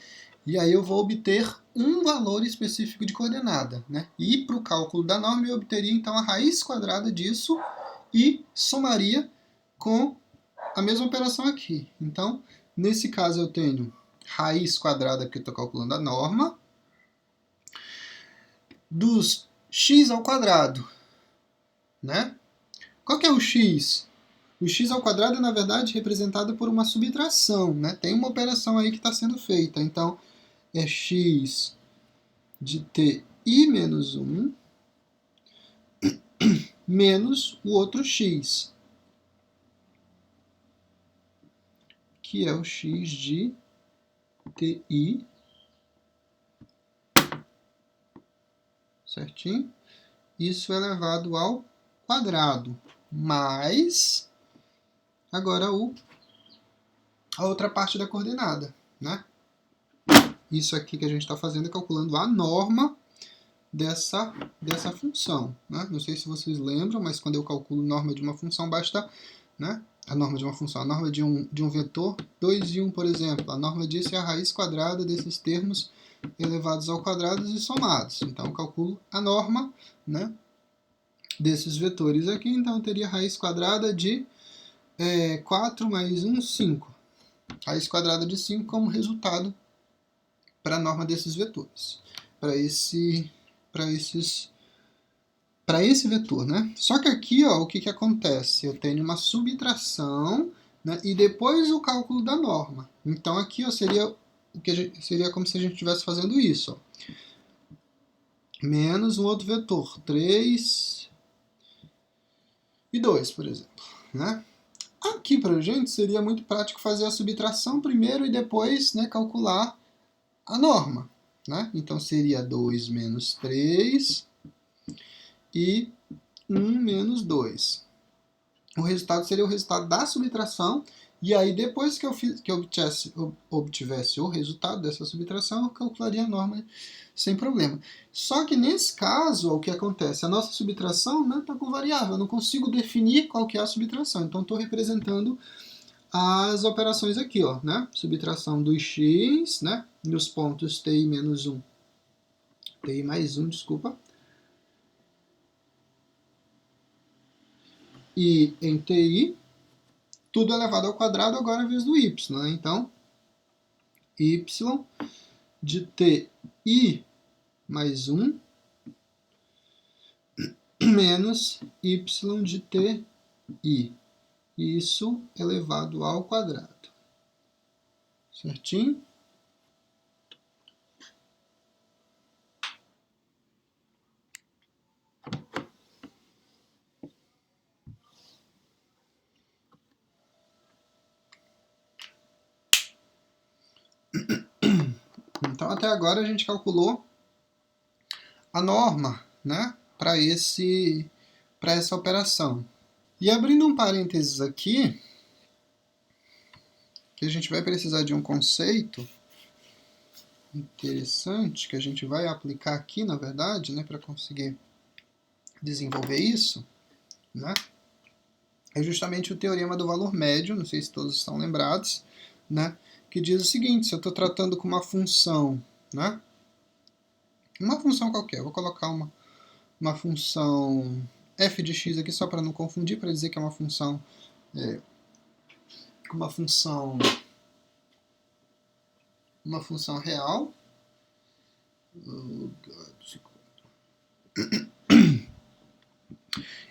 Speaker 1: e aí eu vou obter um valor específico de coordenada. Né? E para o cálculo da norma eu obteria então a raiz quadrada disso e somaria com a mesma operação aqui. Então, nesse caso eu tenho raiz quadrada, porque eu estou calculando a norma, dos x ao quadrado. Né? Qual que é o x? O x ao quadrado é, na verdade, representado por uma subtração. Né? Tem uma operação aí que está sendo feita. Então, é x de ti menos 1 menos o outro x, que é o x de ti, certinho? Isso elevado ao quadrado, mais agora a outra parte da coordenada, né? Isso aqui que a gente está fazendo é calculando a norma dessa função, né? Não sei se vocês lembram, mas quando eu calculo norma de uma função, basta, né? A norma de uma função, a norma de um vetor 2 e 1, por exemplo. A norma disso é a raiz quadrada desses termos elevados ao quadrado e somados. Então, eu calculo a norma, né, desses vetores aqui. Então, eu teria raiz quadrada de 4 mais 1, 5. Raiz quadrada de 5 como resultado para a norma desses vetores. Para esse vetor, né? Só que aqui, ó, o que acontece? Eu tenho uma subtração, né, e depois o cálculo da norma. Então aqui, ó, seria como se a gente estivesse fazendo isso, ó. Menos um outro vetor, 3 e 2, por exemplo, né? Aqui para a gente seria muito prático fazer a subtração primeiro e depois, né, calcular a norma, né? Então seria 2 menos 3 e 1 menos 2. O resultado seria o resultado da subtração, e aí depois que eu obtivesse o resultado dessa subtração, eu calcularia a norma sem problema. Só que nesse caso, o que acontece? A nossa subtração está com variável, eu não consigo definir qual que é a subtração, então estou representando as operações aqui, ó, né? Subtração do x, né, nos pontos ti menos 1, ti mais 1, desculpa, e em ti, tudo elevado ao quadrado agora vezes do y, né? Então, y de ti mais 1 menos y de ti. Isso elevado ao quadrado. Certinho? Então, até agora a gente calculou a norma, né, para essa operação. E abrindo um parênteses aqui, que a gente vai precisar de um conceito interessante que a gente vai aplicar aqui, na verdade, né, para conseguir desenvolver isso, né, é justamente o teorema do valor médio, não sei se todos estão lembrados, né, que diz o seguinte: se eu estou tratando com uma função, né, uma função qualquer, vou colocar uma função f de x aqui só para não confundir, para dizer que é uma função real.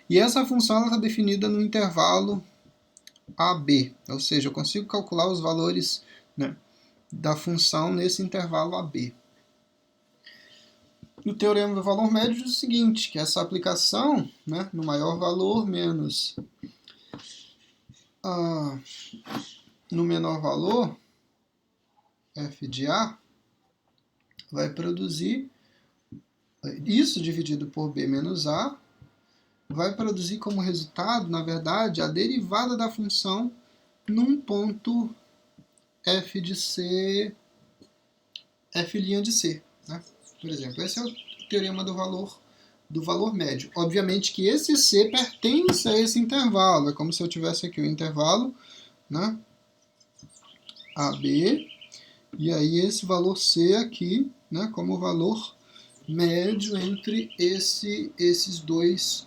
Speaker 1: E essa função está definida no intervalo AB, ou seja, eu consigo calcular os valores, né, da função nesse intervalo AB. O teorema do valor médio diz o seguinte, que essa aplicação, né, no maior valor menos no menor valor, f de A, vai produzir isso dividido por B menos A, vai produzir como resultado, na verdade, a derivada da função num ponto f de C, f' de C, né? Por exemplo, esse é o teorema do valor médio. Obviamente que esse C pertence a esse intervalo, é como se eu tivesse aqui o intervalo, né, AB, e aí esse valor C aqui, né, como valor médio entre os dois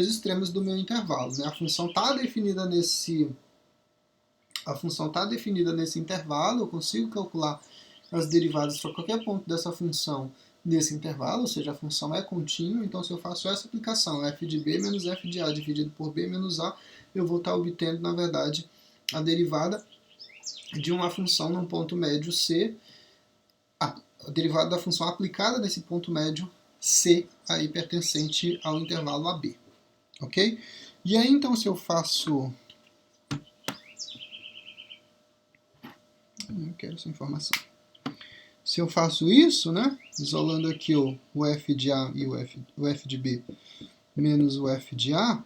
Speaker 1: extremos do meu intervalo, né? A função está definida nesse intervalo, eu consigo calcular as derivadas para qualquer ponto dessa função nesse intervalo, ou seja, a função é contínua, então se eu faço essa aplicação, f de b menos f de a dividido por b menos a, eu vou estar obtendo, na verdade, a derivada de uma função num ponto médio C, a derivada da função aplicada nesse ponto médio C aí pertencente ao intervalo AB, ok? E aí então se eu faço... Não quero essa informação. Se eu faço isso, né, isolando aqui o F de A e o F de B menos o F de A,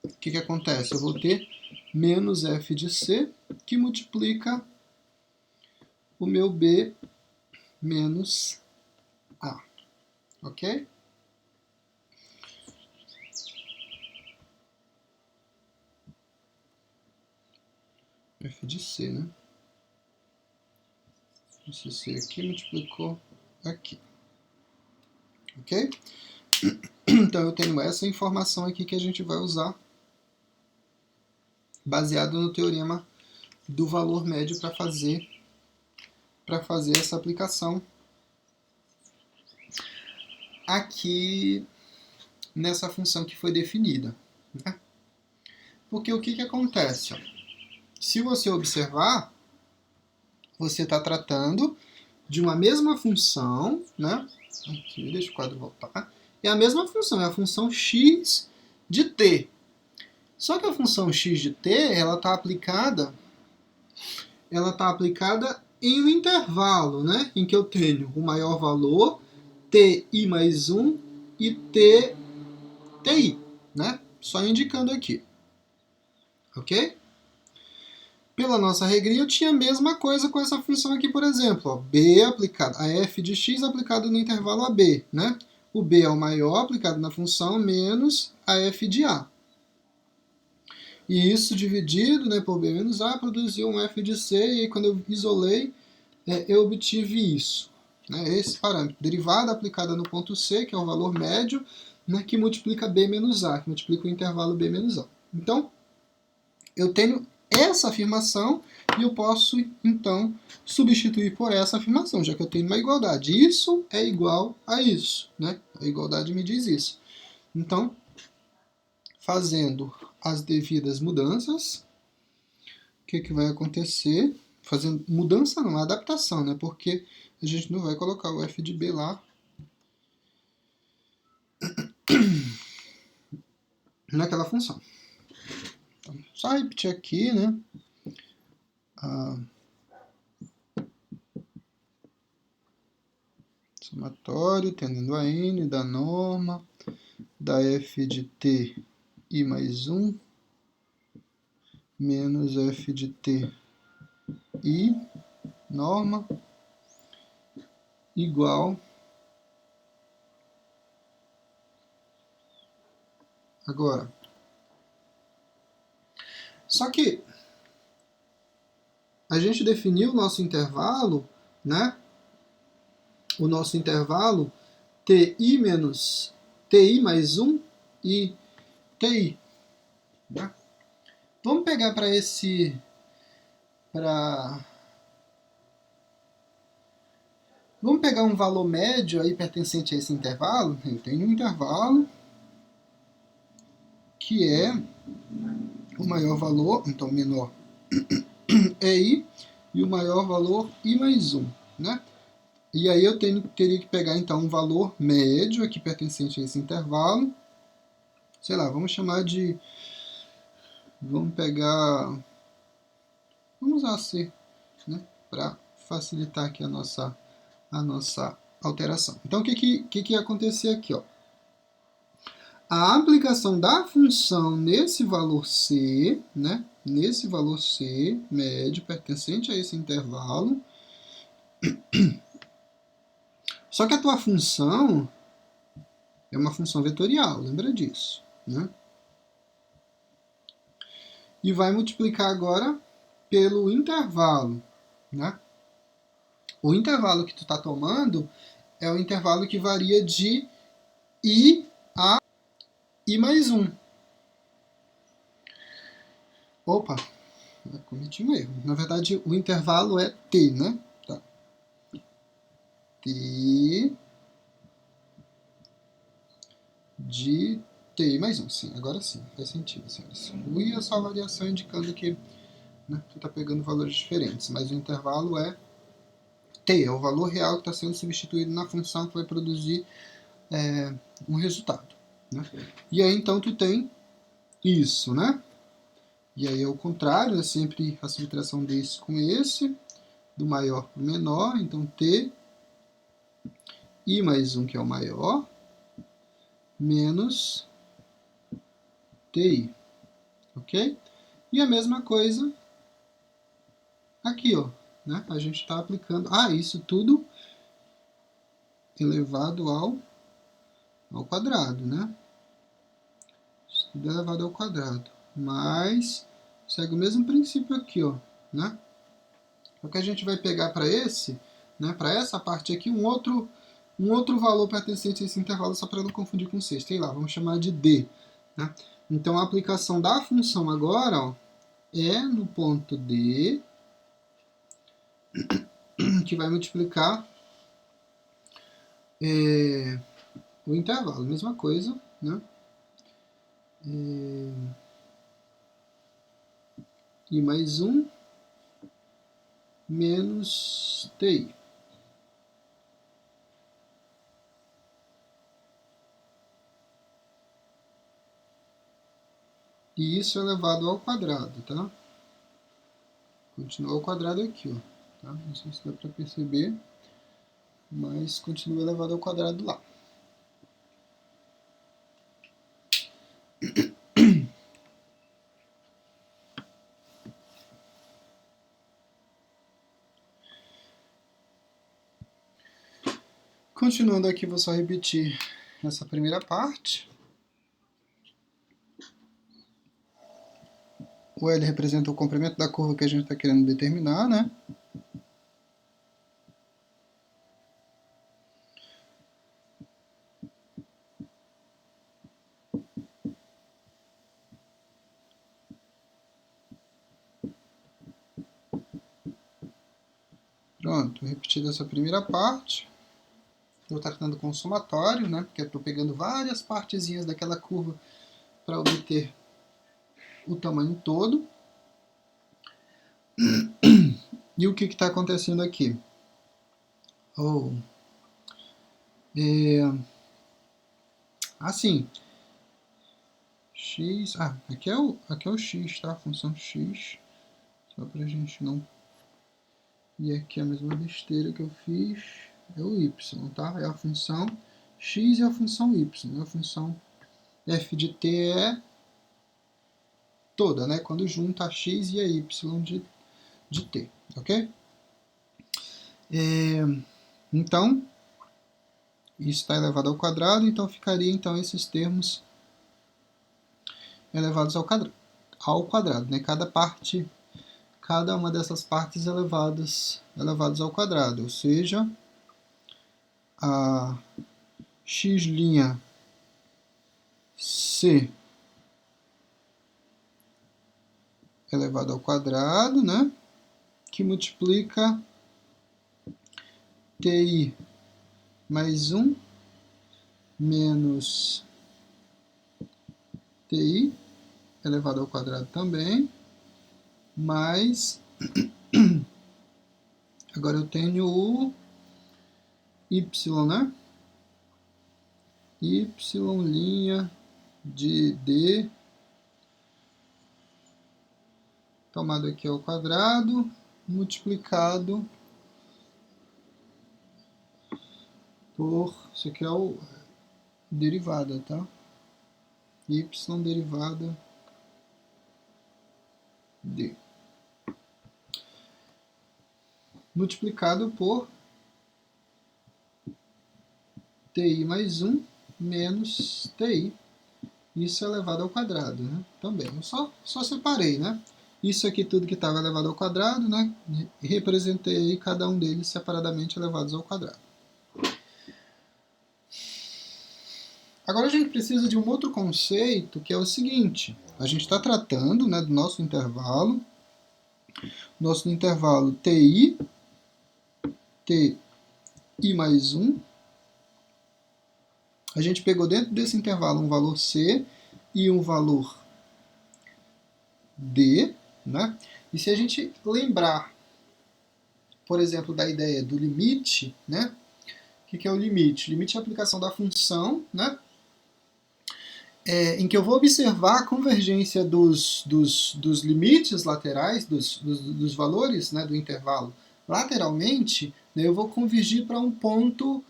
Speaker 1: o que acontece? Eu vou ter menos F de C, que multiplica o meu B menos A, ok? F de C, né? Esse C aqui multiplicou aqui, ok? Então eu tenho essa informação aqui que a gente vai usar baseado no teorema do valor médio para fazer essa aplicação aqui nessa função que foi definida, né? Porque o que acontece? Se você observar, você está tratando de uma mesma função, né? Aqui, deixa o quadro voltar. É a mesma função, é a função x de t. Só que a função x de t, ela está aplicada em um intervalo, né? Em que eu tenho o maior valor, ti mais 1 e ti, né? Só indicando aqui, ok? Pela nossa regrinha, eu tinha a mesma coisa com essa função aqui, por exemplo. Ó, B aplicado, a f de x aplicado no intervalo AB, né? O B é o maior aplicado na função menos a f de A. E isso dividido, né, por B menos A produziu um f de C, e aí quando eu isolei, eu obtive isso. Né, esse parâmetro. Derivada aplicada no ponto C, que é o valor médio, né, que multiplica B menos A, que multiplica o intervalo B menos A. Então, eu tenho essa afirmação e eu posso, então, substituir por essa afirmação, já que eu tenho uma igualdade. Isso é igual a isso, né? A igualdade me diz isso. Então, fazendo as devidas mudanças, o que vai acontecer? Fazendo mudança não, adaptação, né? Porque a gente não vai colocar o f de b lá naquela função. Então, só repetir aqui, né? Somatório tendendo a n da norma da f de t i mais 1 menos f de t i norma igual agora. Só que a gente definiu o nosso intervalo, né? O nosso intervalo ti menos ti mais 1 e ti. Né? Vamos pegar para esse... Vamos pegar um valor médio aí pertencente a esse intervalo. Eu tenho um intervalo que é o maior valor, então o menor é i, e o maior valor i mais 1. Né? E aí eu teria que pegar então um valor médio aqui pertencente a esse intervalo. Sei lá, vamos chamar de... Vamos pegar... Vamos usar C, né? Para facilitar aqui a nossa alteração. Então o que ia acontecer aqui? Ó? A aplicação da função nesse valor C, né? Nesse valor C médio pertencente a esse intervalo. Só que a tua função é uma função vetorial, lembra disso, né? E vai multiplicar agora pelo intervalo, né? O intervalo que tu está tomando é o intervalo que varia de i a i mais 1. Opa, eu cometi um erro. Na verdade, o intervalo é t, né? Tá. T de t mais 1. Sim, agora sim, faz sentido, senhores. O i é só a variação indicando que, né, tu está pegando valores diferentes, mas o intervalo é t, é o valor real que está sendo substituído na função que vai produzir um resultado. Né? E aí então tu tem isso, né? E aí é o contrário, é sempre a subtração desse com esse, do maior para o menor, então t, i mais 1 que é o maior, menos ti, ok? E a mesma coisa aqui, ó, né? A gente está aplicando, isso tudo elevado ao quadrado, né? Isso tudo elevado ao quadrado, mas segue o mesmo princípio aqui, ó, né? O que a gente vai pegar para esse, né, para essa parte aqui, um outro valor pertencente a esse intervalo, só para não confundir com 6. Sei lá, vamos chamar de D. Né? Então, a aplicação da função agora, ó, é no ponto D, que vai multiplicar o intervalo. Mesma coisa, né? I mais 1 menos TI. E isso é elevado ao quadrado, tá? Continua ao quadrado aqui, ó. Tá? Não sei se dá para perceber, mas continua elevado ao quadrado lá. Continuando aqui, vou só repetir essa primeira parte. O L representa o comprimento da curva que a gente está querendo determinar, né? Pronto, repetida essa primeira parte. Estou tratando com somatório, né? Porque eu estou pegando várias partezinhas daquela curva para obter o tamanho todo. E o que está acontecendo aqui? Assim, x... aqui é o x, tá? A função x. Só para a gente não... E aqui a mesma besteira que eu fiz é o y, tá? É a função x e a função y. A função f de t é toda, né? Quando junta a x e a y de t, ok? Então, isso está elevado ao quadrado, então ficaria então esses termos elevados ao quadrado, né? Cada uma dessas partes elevadas ao quadrado, ou seja, a x' c elevado ao quadrado, né? Que multiplica ti mais 1 menos ti elevado ao quadrado também, mais agora eu tenho o y, né? Y' de d tomado aqui ao quadrado, multiplicado por, isso aqui é o derivada, tá? Y derivada d. Multiplicado por ti mais 1 menos ti. Isso é elevado ao quadrado, né? Também. Eu só separei, né? Isso aqui tudo que estava elevado ao quadrado, né? E representei cada um deles separadamente elevados ao quadrado. Agora a gente precisa de um outro conceito, que é o seguinte. A gente está tratando, né, do nosso intervalo. Nosso intervalo ti mais 1. A gente pegou dentro desse intervalo um valor c e um valor d, né? E se a gente lembrar, por exemplo, da ideia do limite, né? O que é o limite? O limite é a aplicação da função, né? Em que eu vou observar a convergência dos limites laterais, dos valores, né, do intervalo lateralmente, né, eu vou convergir para um ponto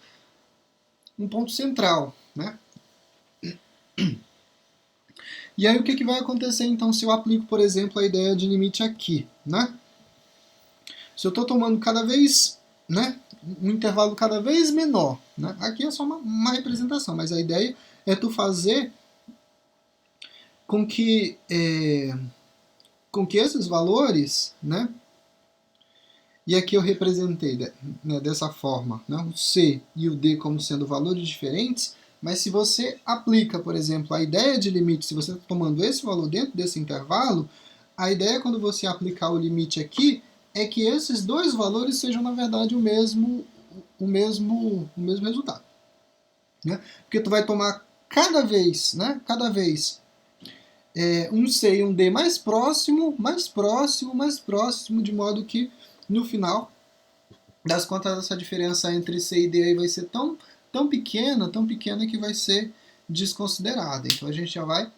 Speaker 1: central, né? E aí o que vai acontecer então se eu aplico, por exemplo, a ideia de limite aqui, né? Se eu estou tomando cada vez, né, um intervalo cada vez menor, né? Aqui é só uma representação, mas a ideia é tu fazer com que esses valores, né? E aqui eu representei, né, dessa forma, né, o C e o D como sendo valores diferentes, mas se você aplica, por exemplo, a ideia de limite, se você está tomando esse valor dentro desse intervalo, a ideia quando você aplicar o limite aqui é que esses dois valores sejam, na verdade, o mesmo resultado. Né? Porque tu vai tomar cada vez um C e um D mais próximo, de modo que no final das contas essa diferença entre C e D aí vai ser tão pequena que vai ser desconsiderada. Então a gente já vai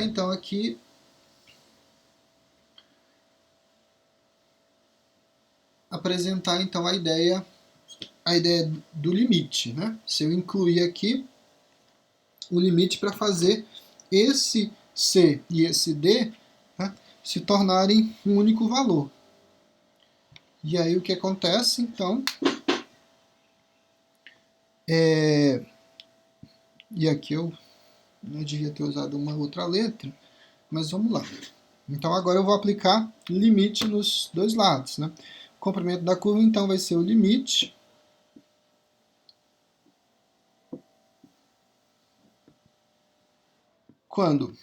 Speaker 1: então aqui apresentar então a ideia do limite, né? Se eu incluir aqui o limite para fazer esse C e esse D, né, se tornarem um único valor. E aí o que acontece, então, e aqui eu devia ter usado uma outra letra, mas vamos lá. Então agora eu vou aplicar limite nos dois lados. Né? O comprimento da curva então vai ser o limite quando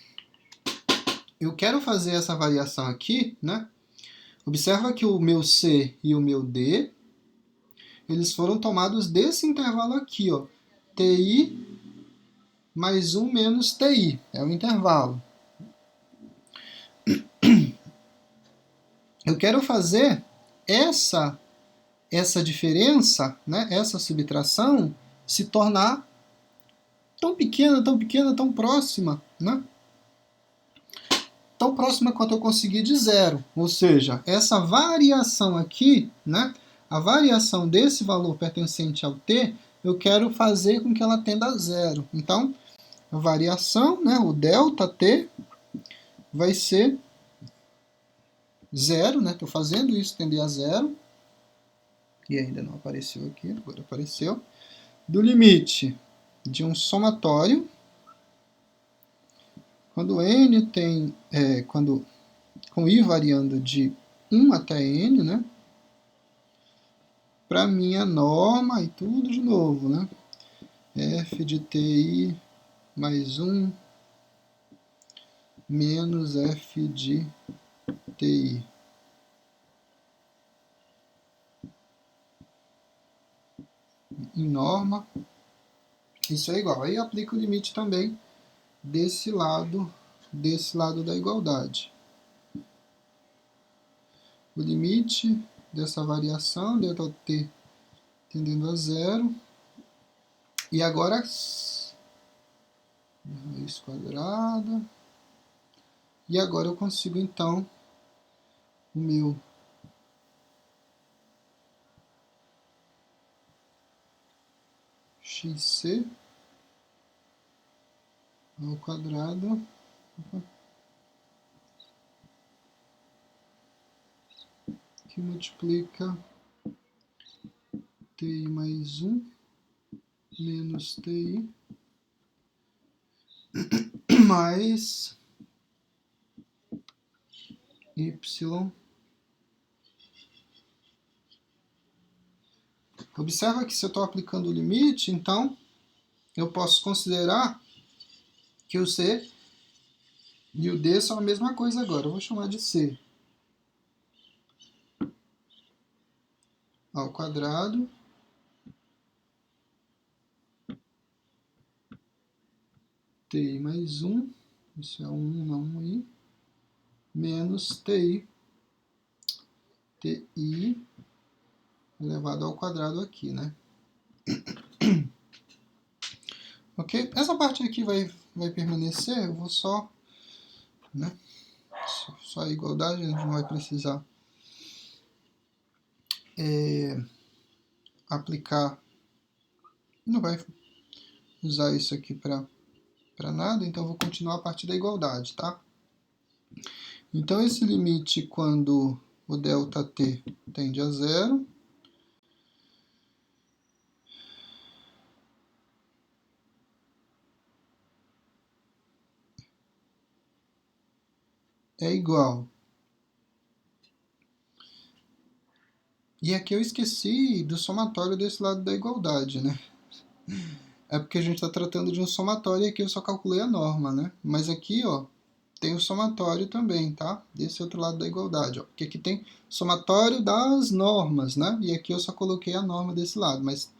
Speaker 1: eu quero fazer essa variação aqui, né? Observa que o meu C e o meu D, eles foram tomados desse intervalo aqui, ó, TI mais 1 menos TI, é o intervalo. Eu quero fazer essa diferença, né, essa subtração, se tornar tão pequena, tão próxima, né? Tão próxima quanto eu conseguir de zero. Ou seja, essa variação aqui, né, a variação desse valor pertencente ao t, eu quero fazer com que ela tenda a zero. Então, a variação, né, o ΔT, vai ser zero, né? Estou fazendo isso tender a zero. E ainda não apareceu aqui, agora apareceu. Do limite de um somatório, quando n tem, com i variando de 1 até n, né? Para minha norma e tudo de novo, né? F de TI mais 1 menos F de TI. Em norma, isso é igual. Aí eu aplico o limite também desse lado da igualdade. O limite dessa variação, ΔT tendendo a zero. E agora, raiz quadrada. E agora eu consigo, então, o meu xc ao quadrado que multiplica TI mais 1 menos TI mais Y. Observa que se eu estou aplicando o limite, então eu posso considerar que o C e o D são a mesma coisa agora. Eu vou chamar de C ao quadrado TI mais 1, isso é 1 não I, menos TI TI elevado ao quadrado aqui, né? Ok? Essa parte aqui vai permanecer, eu vou só, né? Só a igualdade, a gente não vai precisar aplicar, não vai usar isso aqui para nada, então eu vou continuar a partir da igualdade, tá? Então esse limite quando o ΔT tende a zero, é igual. E aqui eu esqueci do somatório desse lado da igualdade, né? É porque a gente está tratando de um somatório e aqui eu só calculei a norma, né? Mas aqui, ó, tem o somatório também, tá? Desse outro lado da igualdade, ó. Porque aqui tem somatório das normas, né? E aqui eu só coloquei a norma desse lado, mas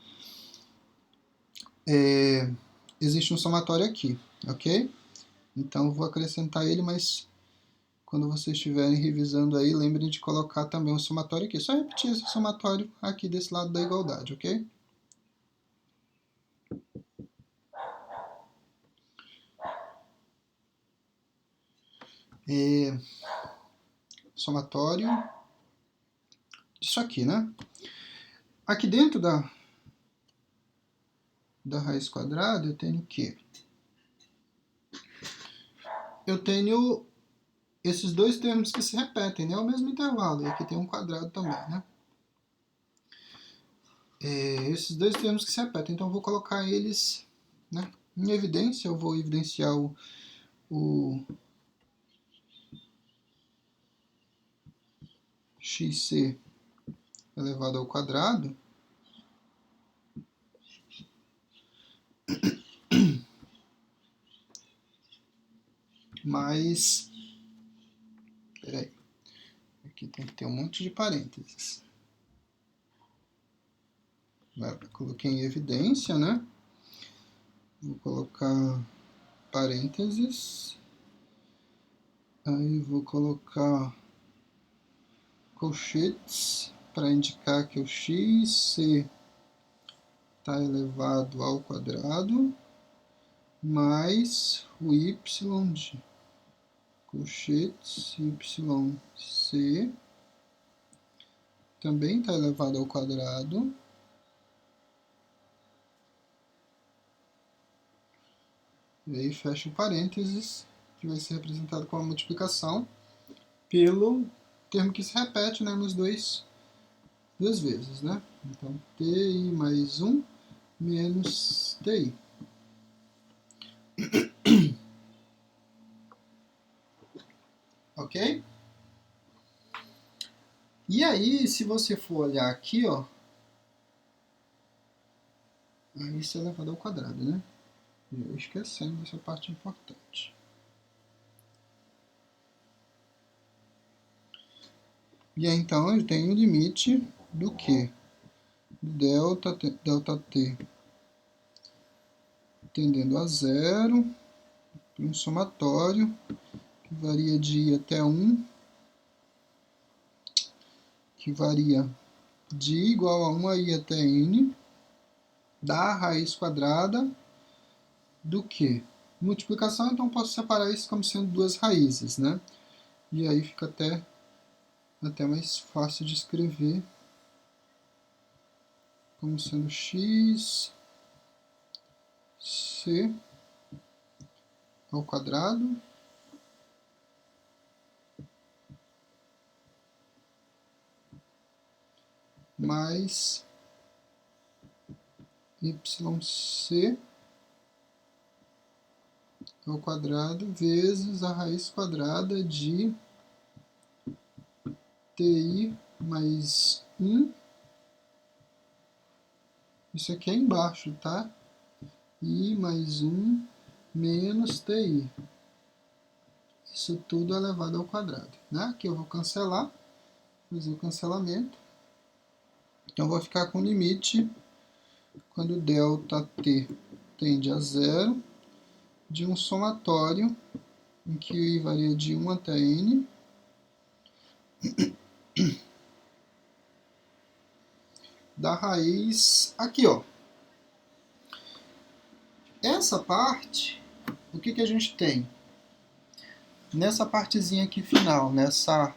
Speaker 1: existe um somatório aqui, ok? Então eu vou acrescentar ele, mas quando vocês estiverem revisando aí, lembrem de colocar também um somatório aqui. Só repetir esse somatório aqui desse lado da igualdade, ok? Somatório disso aqui, né? Aqui dentro da raiz quadrada eu tenho o quê? Eu tenho esses dois termos que se repetem, né? O mesmo intervalo. E aqui tem um quadrado também, né? Esses dois termos que se repetem. Então eu vou colocar eles, né, em evidência. Eu vou evidenciar o xc elevado ao quadrado mais... Peraí. Aqui tem que ter um monte de parênteses. Coloquei em evidência, né? Vou colocar parênteses. Aí vou colocar colchetes para indicar que o xc está elevado ao quadrado mais o y de colchetes yc também está elevado ao quadrado e aí fecha o parênteses, que vai ser representado com a multiplicação pelo termo que se repete, né, nos duas vezes, né? Então, ti mais 1 menos ti. Ok? E aí, se você for olhar aqui, ó, aí isso é elevado ao quadrado, né? Eu esquecendo dessa parte importante. E aí, então, eu tenho o limite do que? Delta t tendendo a zero, para um somatório que varia de i até 1, que varia de i igual a 1 a i até n, da raiz quadrada do que? Multiplicação, então posso separar isso como sendo duas raízes, né? E aí fica até mais fácil de escrever como sendo x c ao quadrado mais yc ao quadrado vezes a raiz quadrada de ti mais 1. Isso aqui é embaixo, tá? I mais 1 menos ti. Isso tudo elevado ao quadrado, né? Aqui eu vou cancelar, fazer o cancelamento. Então, vou ficar com o limite, quando ΔT tende a zero, de um somatório em que o i varia de 1 até n, da raiz aqui, ó. Essa parte, o que a gente tem? Nessa partezinha aqui final, nessa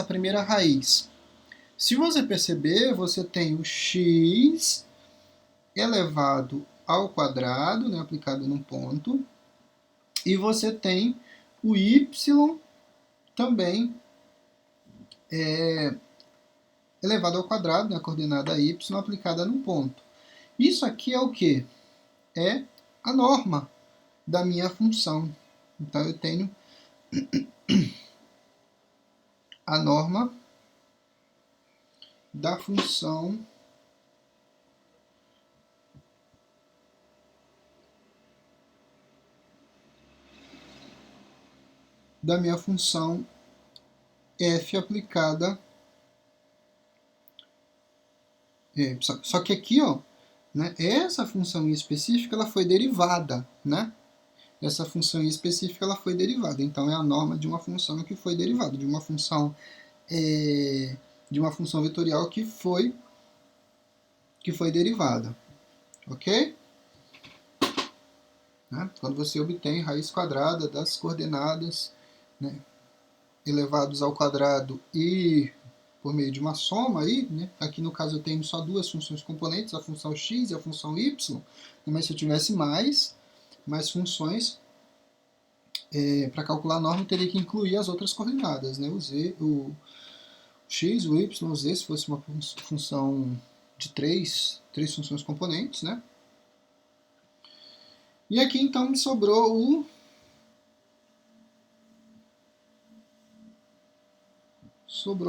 Speaker 1: primeira raiz. Se você perceber, você tem o x elevado ao quadrado, né, aplicado num ponto, e você tem o y também elevado ao quadrado, né, a coordenada y aplicada num ponto. Isso aqui é o que? É a norma da minha função. Então eu tenho a norma da função da minha função f aplicada. Só que aqui, ó, né, essa função em específica ela foi derivada, né? Essa função em específica ela foi derivada. Então é a norma de uma função que foi derivada, de uma função vetorial que foi derivada, ok? Né? Quando você obtém raiz quadrada das coordenadas, né, elevados ao quadrado e por meio de uma soma aí, né? Aqui no caso eu tenho só duas funções componentes, a função x e a função y, mas se eu tivesse mais funções, para calcular a norma eu teria que incluir as outras coordenadas, né? O x, o y, o z, se fosse uma função de três funções componentes, né? E aqui então me sobrou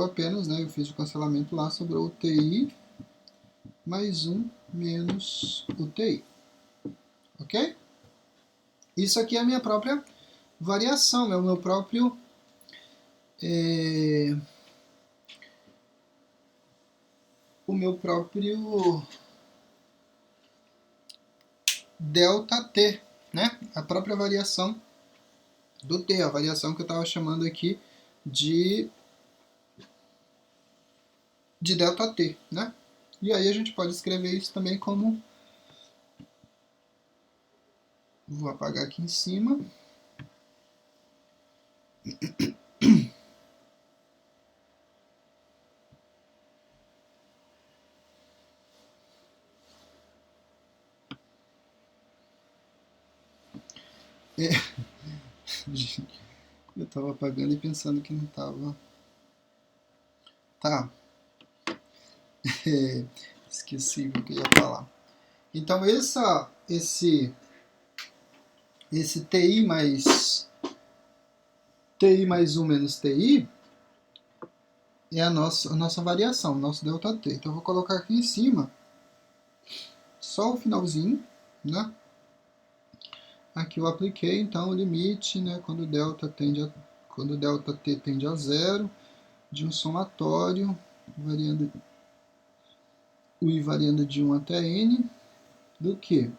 Speaker 1: apenas, né? Eu fiz o cancelamento lá, sobrou o TI mais 1 menos o TI. Ok? Isso aqui é a minha própria variação, é o meu próprio ΔT, né? A própria variação do T, a variação que eu estava chamando aqui de ΔT, né? E aí a gente pode escrever isso também como, vou apagar aqui em cima, eu estava apagando e pensando que não estava. Tá. Esqueci o que eu ia falar. Então esse TI mais 1 menos TI é a nossa variação, o nosso ΔT. Então eu vou colocar aqui em cima só o finalzinho, né? Aqui eu apliquei então o limite, né, quando ΔT tende a zero, de um somatório variando o i variando de 1 até n, do que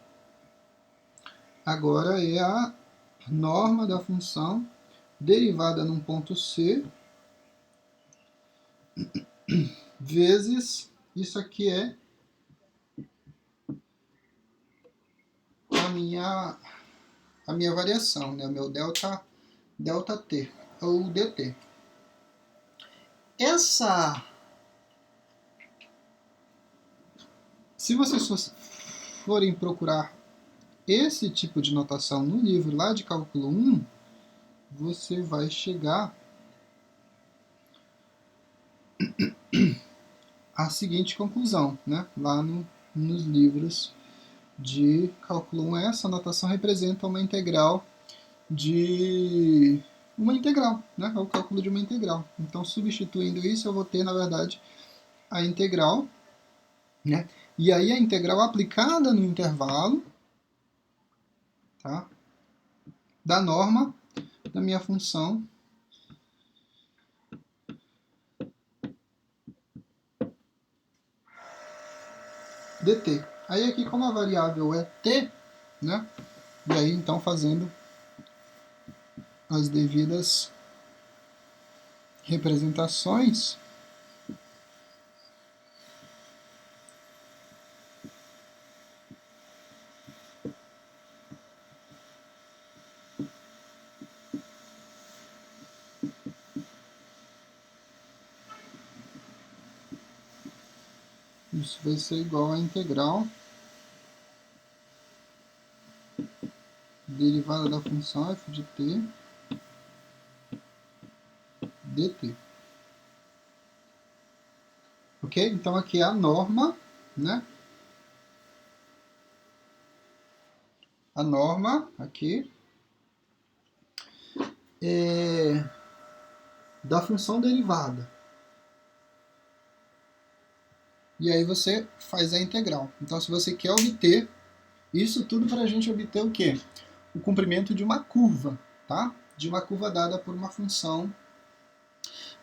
Speaker 1: agora é a norma da função derivada num ponto C vezes isso aqui é a minha variação, né, o meu ΔT, ou dt. Se vocês forem procurar esse tipo de notação no livro lá de cálculo 1, você vai chegar à seguinte conclusão, né? Lá nos livros de cálculo 1, essa notação representa uma integral né? É o cálculo de uma integral. Então, substituindo isso, eu vou ter, na verdade, a integral, né? E aí a integral aplicada no intervalo, tá? Da norma da minha função dt. Aí aqui, como a variável é t, né? E aí então fazendo as devidas representações, isso vai ser igual a integral derivada da função f de t dt. Ok? Então aqui é a norma, né? A norma aqui é da função derivada. E aí você faz a integral. Então, se você quer obter isso tudo para a gente obter o quê? O comprimento de uma curva, tá? De uma curva dada por uma função,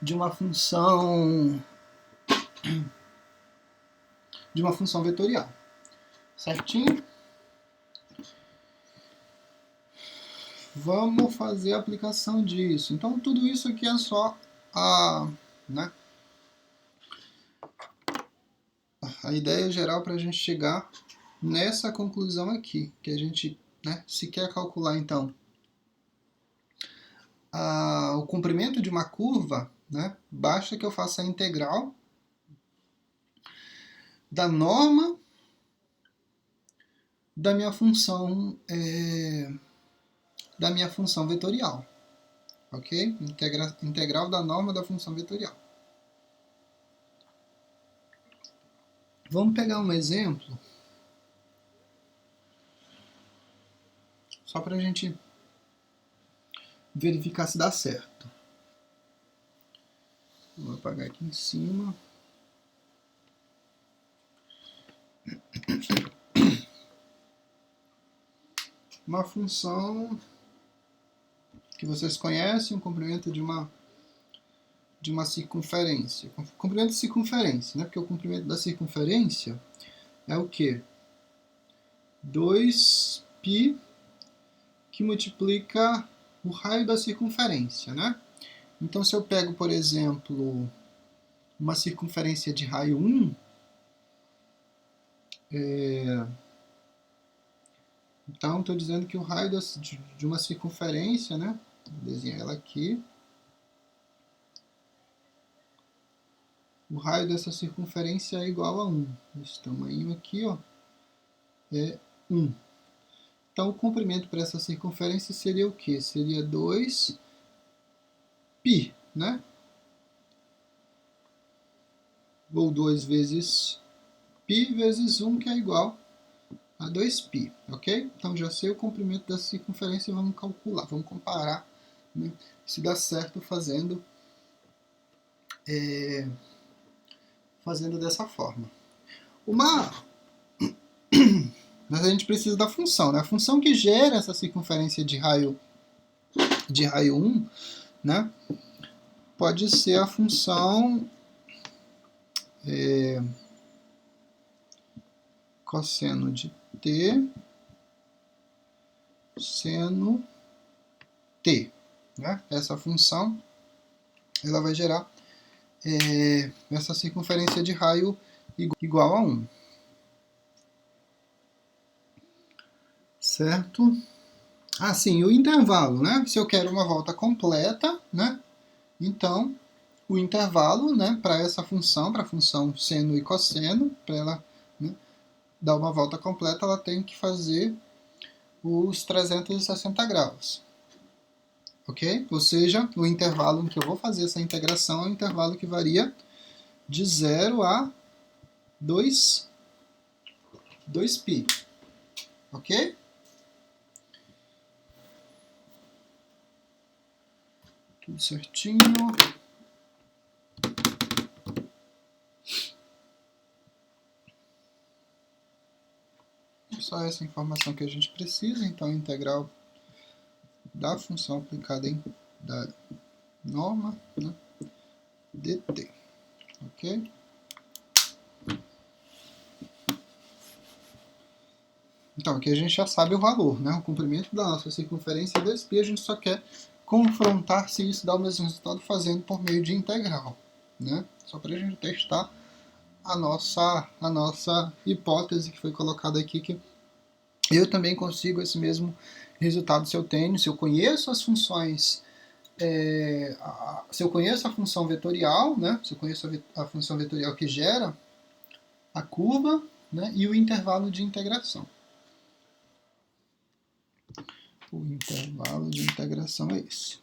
Speaker 1: de uma função vetorial. Certinho? Vamos fazer a aplicação disso. Então, tudo isso aqui é só né, a ideia geral para a gente chegar nessa conclusão aqui, que a gente, né, se quer calcular, então, o comprimento de uma curva, né, basta que eu faça a integral da norma da minha função vetorial, ok? Integral da norma da função vetorial. Vamos pegar um exemplo, só para a gente verificar se dá certo. Vou apagar aqui em cima. Uma função que vocês conhecem, o comprimento de uma circunferência. Comprimento de circunferência, né? Porque o comprimento da circunferência é o quê? 2π que multiplica o raio da circunferência, né? Então, se eu pego, por exemplo, uma circunferência de raio 1, então estou dizendo que o raio de uma circunferência, né? Vou desenhar ela aqui. O raio dessa circunferência é igual a 1. Esse tamanho aqui, ó, é 1. Então, o comprimento para essa circunferência seria o quê? Seria 2π, né? Ou 2 vezes π vezes 1, que é igual a 2π, ok? Então, já sei o comprimento da circunferência e vamos calcular, vamos comparar, né, se dá certo fazendo dessa forma. Mas a gente precisa da função, né? A função que gera essa circunferência de raio 1, né, pode ser a função cosseno de t seno t, né? Essa função ela vai gerar essa circunferência de raio igual a 1. Certo? Sim, o intervalo, né? Se eu quero uma volta completa, né? Então, o intervalo, né, para essa função, para a função seno e cosseno, para ela, né, dar uma volta completa, ela tem que fazer os 360 graus. Ok? Ou seja, o intervalo em que eu vou fazer essa integração é um intervalo que varia de 0 a 2π. Ok? Tudo certinho. Só essa informação que a gente precisa. Então, a integral da função aplicada da norma, né, dt. Ok? Então, aqui a gente já sabe o valor, né? O comprimento da nossa circunferência é 2π, a gente só quer confrontar se isso dá o mesmo resultado fazendo por meio de integral, né? Só para a gente testar a nossa hipótese que foi colocada aqui, que eu também consigo esse mesmo resultado se eu conheço as funções, se eu conheço a função vetorial, né? Se eu conheço a função vetorial que gera a curva, né, e o intervalo de integração. O intervalo de integração é esse.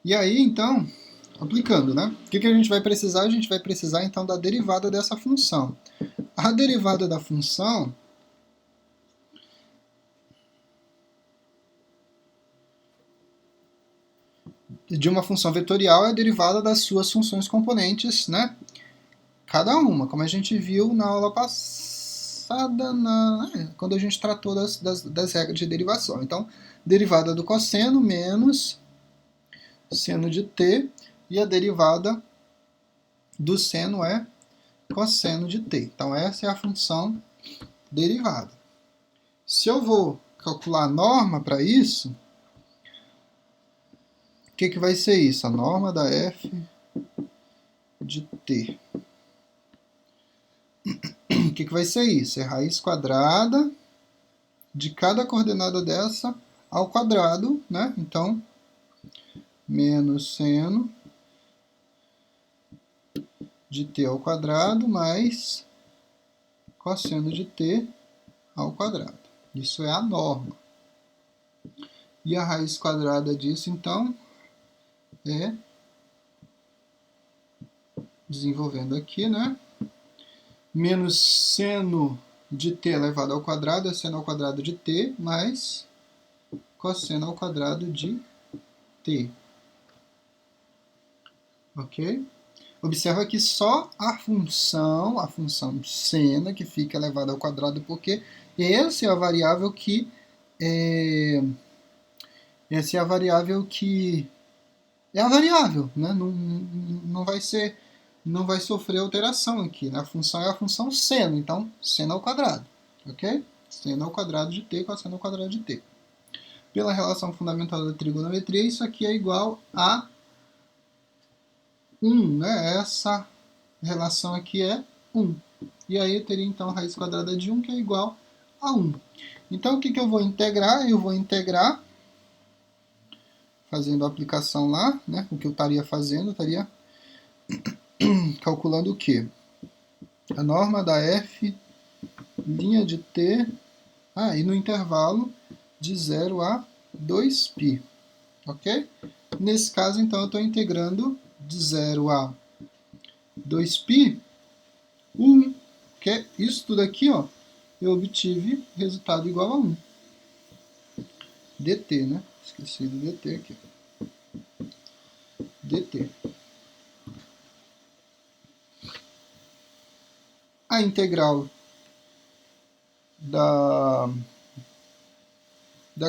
Speaker 1: E aí, então, aplicando, né? O que a gente vai precisar? A gente vai precisar, então, da derivada dessa função. A derivada da função de uma função vetorial é a derivada das suas funções componentes, né? Cada uma, como a gente viu na aula passada, quando a gente tratou das regras de derivação. Então, derivada do cosseno menos seno de t, e a derivada do seno é cosseno de t. Então, essa é a função derivada. Se eu vou calcular a norma para isso, o que vai ser isso? A norma da f de t. O que vai ser isso? É raiz quadrada de cada coordenada dessa ao quadrado, né? Então, menos seno de t ao quadrado mais cosseno de t ao quadrado. Isso é a norma. E a raiz quadrada disso, então, é, desenvolvendo aqui, né? Menos seno de t elevado ao quadrado é seno ao quadrado de t mais cosseno ao quadrado de t. Ok? Observa que só a função seno, que fica elevada ao quadrado, porque essa é a variável que essa é a variável que é a variável, né? Não vai sofrer alteração aqui, né? A função é a função seno, então seno ao quadrado, ok? Seno ao quadrado de t cosseno ao quadrado de t. Pela relação fundamental da trigonometria, isso aqui é igual a 1, né? Essa relação aqui é 1. E aí eu teria então a raiz quadrada de 1, que é igual a 1. Então o que eu vou integrar? Eu vou integrar, fazendo a aplicação lá, né? O que eu estaria fazendo, eu estaria calculando o quê? A norma da f' de t, e no intervalo de 0 a 2π, ok? Nesse caso, então, eu estou integrando de 0 a 2π, 1, que é isso tudo aqui, ó, eu obtive resultado igual a 1. dt, né? Esqueci do dt aqui. dt. A integral da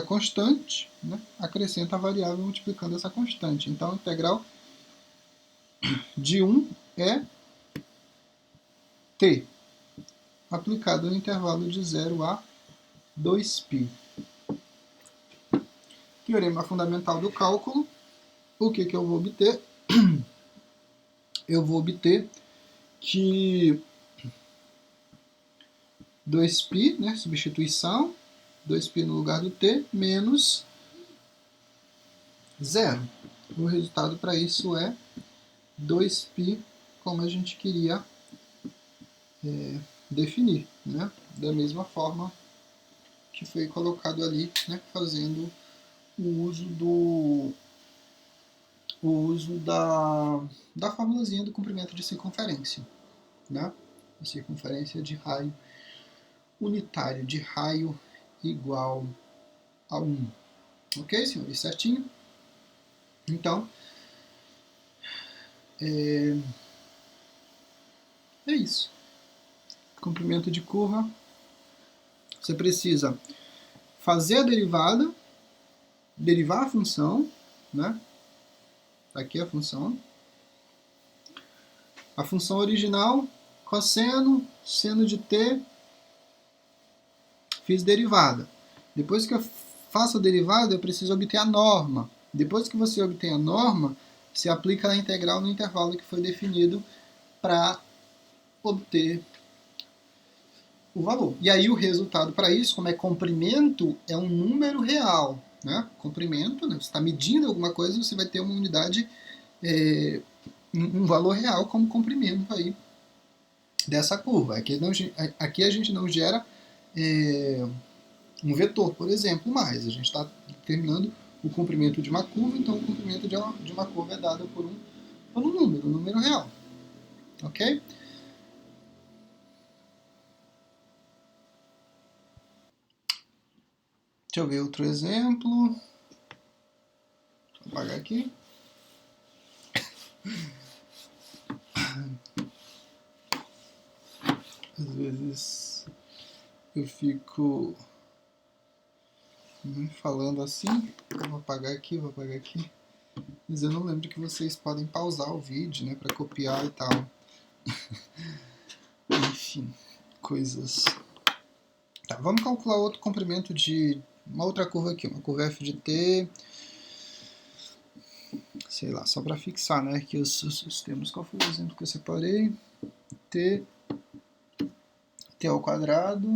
Speaker 1: constante, né, acrescenta a variável multiplicando essa constante. Então, a integral de 1 é t, aplicado no intervalo de 0 a 2π. Teorema fundamental do cálculo. O que eu vou obter? Eu vou obter que 2π, né, substituição, 2π no lugar do t, menos 0. O resultado para isso é 2π, como a gente queria definir, né? Da mesma forma que foi colocado ali, né, fazendo o uso da formulazinha do comprimento de circunferência, né? A circunferência de raio unitário, de raio igual a 1. Ok, senhores? Certinho? Então, é isso. Comprimento de curva. Você precisa fazer a derivada, derivar a função, né? Aqui a função. A função original, cosseno, seno de t, fiz derivada. Depois que eu faço a derivada, eu preciso obter a norma. Depois que você obtém a norma, você aplica a integral no intervalo que foi definido para obter o valor. E aí o resultado para isso, como é comprimento, é um número real. Né? Comprimento, né? Você está medindo alguma coisa, você vai ter uma unidade, um valor real como comprimento aí dessa curva. Aqui a gente não gera um vetor, por exemplo, mais. A gente está determinando o comprimento de uma curva, então o comprimento de uma curva é dado por um número real. Ok? Deixa eu ver outro exemplo. Vou apagar aqui. Às vezes eu fico falando assim. Eu vou apagar aqui, vou apagar aqui. Mas eu não lembro que vocês podem pausar o vídeo, né, para copiar e tal. Enfim, coisas. Tá, vamos calcular outro comprimento de uma outra curva aqui, uma curva f de t. Sei lá, só para fixar, né, que os termos. Qual foi o exemplo que eu separei? T ao quadrado.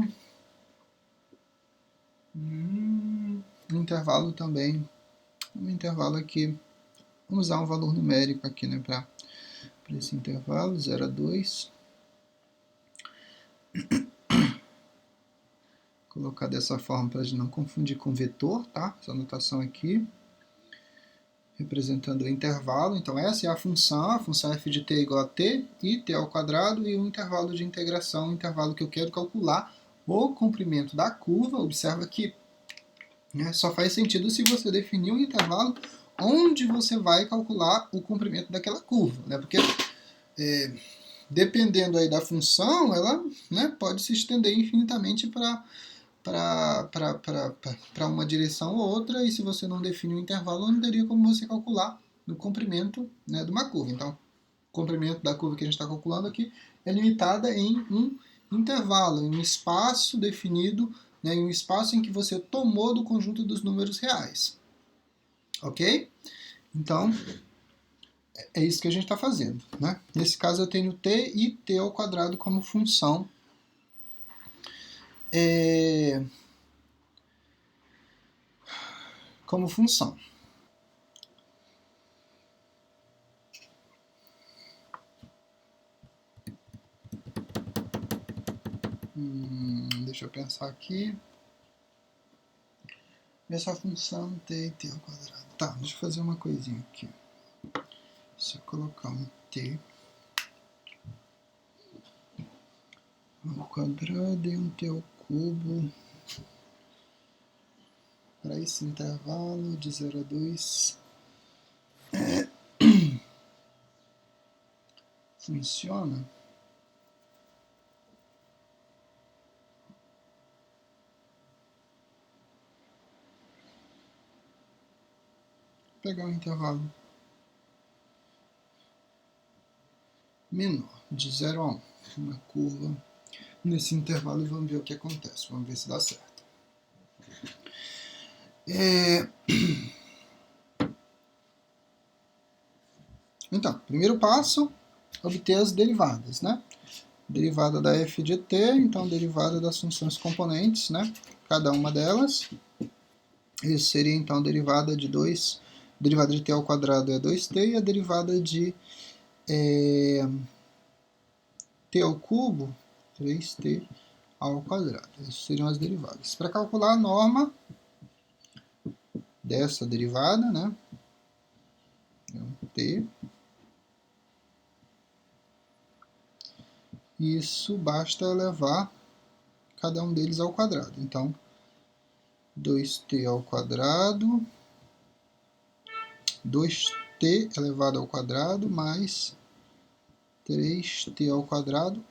Speaker 1: Intervalo também. Um intervalo aqui. Vamos usar um valor numérico aqui, né, para esse intervalo, 0 a 2. Colocar dessa forma para a gente não confundir com vetor, tá? Essa anotação aqui. Representando o intervalo. Então essa é a função f de t é igual a t, e t ao quadrado, e o intervalo de integração, o intervalo que eu quero calcular o comprimento da curva. Observa que só faz sentido se você definir um intervalo onde você vai calcular o comprimento daquela curva, né? Porque dependendo aí da função, ela pode se estender infinitamente para uma direção ou outra, e se você não definir um intervalo, não teria como você calcular o comprimento, né, de uma curva. Então, o comprimento da curva que a gente está calculando aqui é limitada em um intervalo, em um espaço definido, né, em um espaço em que você tomou do conjunto dos números reais. Ok? Então, é isso que a gente está fazendo. Né? Nesse caso, eu tenho t e t ao quadrado como função. Como função. Deixa eu pensar aqui. Essa função t e t ao quadrado. Tá, deixa eu fazer uma coisinha aqui. Se eu colocar um t ao quadrado e um t ao cubo para esse intervalo de 0 a 2, funciona? Vou pegar um intervalo menor, de 0 a 1, uma curva nesse intervalo, e vamos ver o que acontece, vamos ver se dá certo. Então, primeiro passo, obter as derivadas, né? Derivada da f de t, então derivada das funções componentes, né? Cada uma delas. Isso seria então a derivada de derivada de t ao quadrado é 2t, e a derivada de t ao cubo, 3t ao quadrado. Essas seriam as derivadas. Para calcular a norma dessa derivada, né? T. Isso basta elevar cada um deles ao quadrado. Então, 2t ao quadrado, 2t elevado ao quadrado, mais 3t ao quadrado.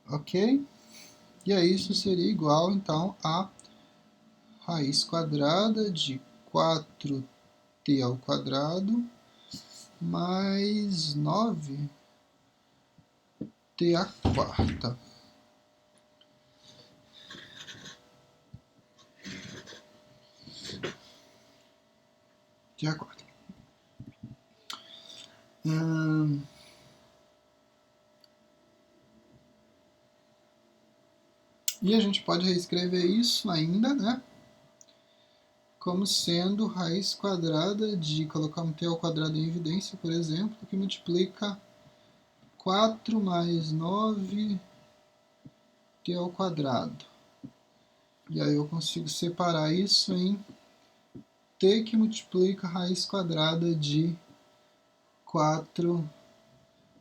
Speaker 1: Ok? E aí isso seria igual, então, a raiz quadrada de 4t ao quadrado mais 9t à quarta. E a gente pode reescrever isso ainda, né? Como sendo raiz quadrada de colocar um t ao quadrado em evidência, por exemplo, que multiplica 4 mais 9 t ao quadrado. E aí eu consigo separar isso em t que multiplica a raiz quadrada de 4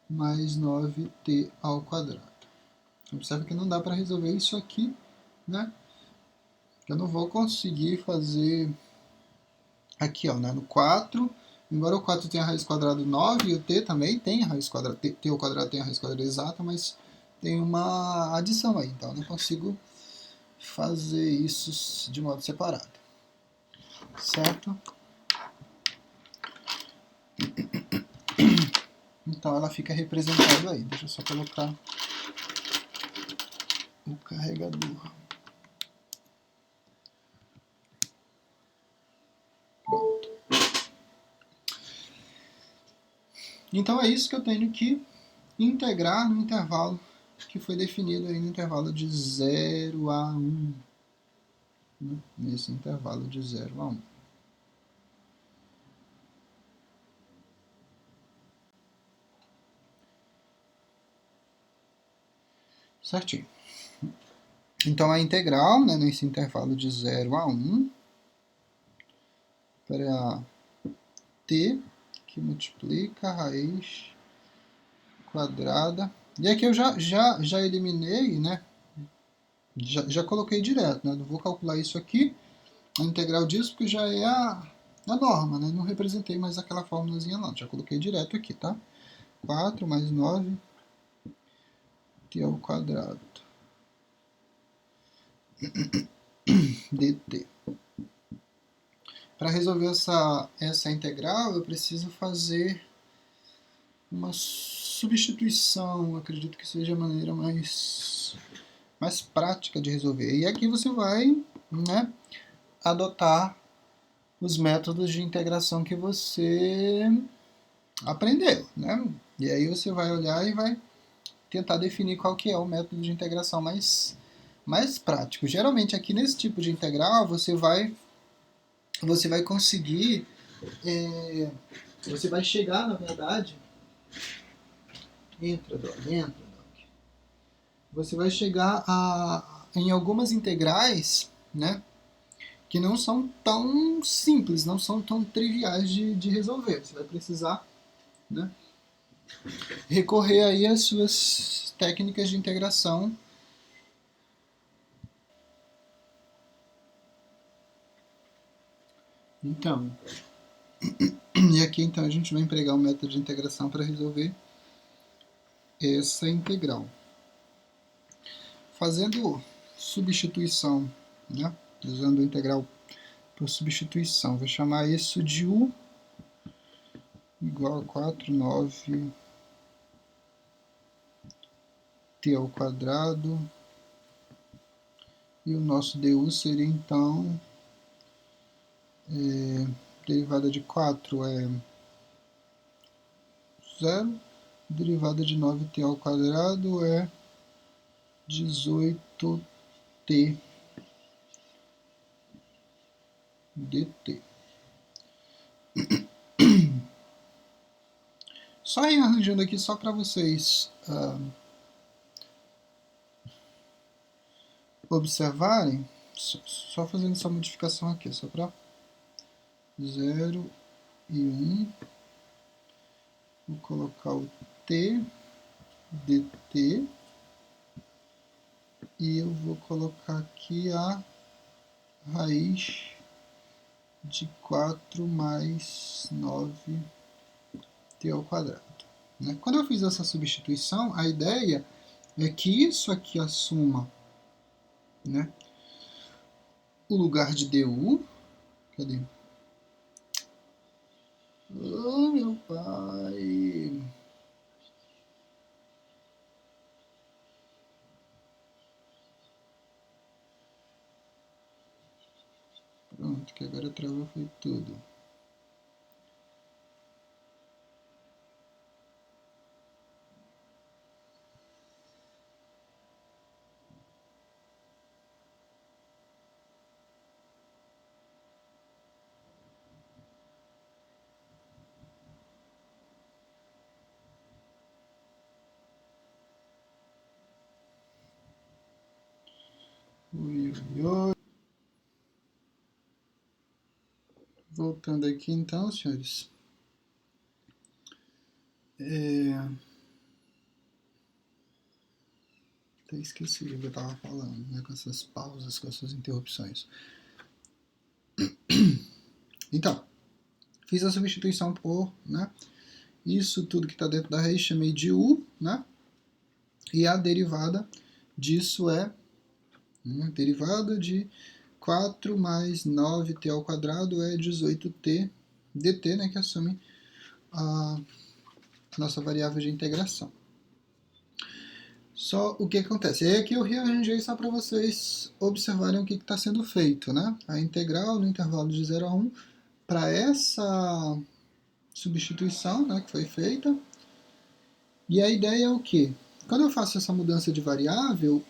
Speaker 1: mais 9t ao quadrado. Observe que não dá para resolver isso aqui, né? Eu não vou conseguir fazer aqui, ó, né? No 4, embora o 4 tenha a raiz quadrada 9, e o t também tem a raiz quadrada, t ao quadrado tem a raiz quadrada exata, mas tem uma adição aí, então eu não consigo fazer isso de modo separado, certo? Então ela fica representada aí. Deixa eu só colocar o carregador. Pronto. Então é isso que eu tenho que integrar no intervalo que foi definido aí no intervalo de 0 a 1. Né? Nesse intervalo de 0 a 1. Certinho. Então a integral, né, nesse intervalo de 0 a 1 para t, que multiplica a raiz quadrada. E aqui eu já eliminei, né? Já coloquei direto, né? Não vou calcular isso aqui, a integral disso, porque já é a norma, né? Não representei mais aquela fórmulazinha não, já coloquei direto aqui, tá? 4 mais 9 t ao quadrado dt. Para resolver essa integral, eu preciso fazer uma substituição, acredito que seja a maneira mais prática de resolver. E aqui você vai, né, adotar os métodos de integração que você aprendeu, né? E aí você vai olhar e vai tentar definir qual que é o método de integração mais prático. Geralmente aqui nesse tipo de integral você vai conseguir, você vai chegar, na verdade, você vai chegar em algumas integrais, né, que não são tão simples, não são tão triviais de resolver. Você vai precisar, né, recorrer aí às suas técnicas de integração. Então, e aqui então a gente vai empregar o método de integração para resolver essa integral. Fazendo substituição, né, usando a integral por substituição, vou chamar isso de u igual a 4,9 t ao quadrado, e o nosso du seria então, derivada de 4 é 0, derivada de 9t ao quadrado é 18t dt. Só rearranjando aqui só para vocês observarem, só fazendo essa modificação aqui, só para 0 e 1, vou colocar o t dt e eu vou colocar aqui a raiz de 4 mais 9t ao quadrado. Né? Quando eu fiz essa substituição, a ideia é que isso aqui assuma, né, o lugar de du. Cadê? Oh, meu pai! Pronto, que agora travou foi tudo. Ui, ui, ui. Voltando aqui então, senhores. Até esqueci o que eu estava falando, né? Com essas pausas, com essas interrupções. Então, fiz a substituição por, né? Isso tudo que está dentro da raiz chamei de u, né? E a derivada disso é derivada de 4 mais 9t ao quadrado é 18t dt, né? Que assume a nossa variável de integração. Só o que acontece? É que eu rearranjei só para vocês observarem o que está sendo feito, né? A integral no intervalo de 0 a 1 para essa substituição, né, que foi feita. E a ideia é o quê? Quando eu faço essa mudança de variável,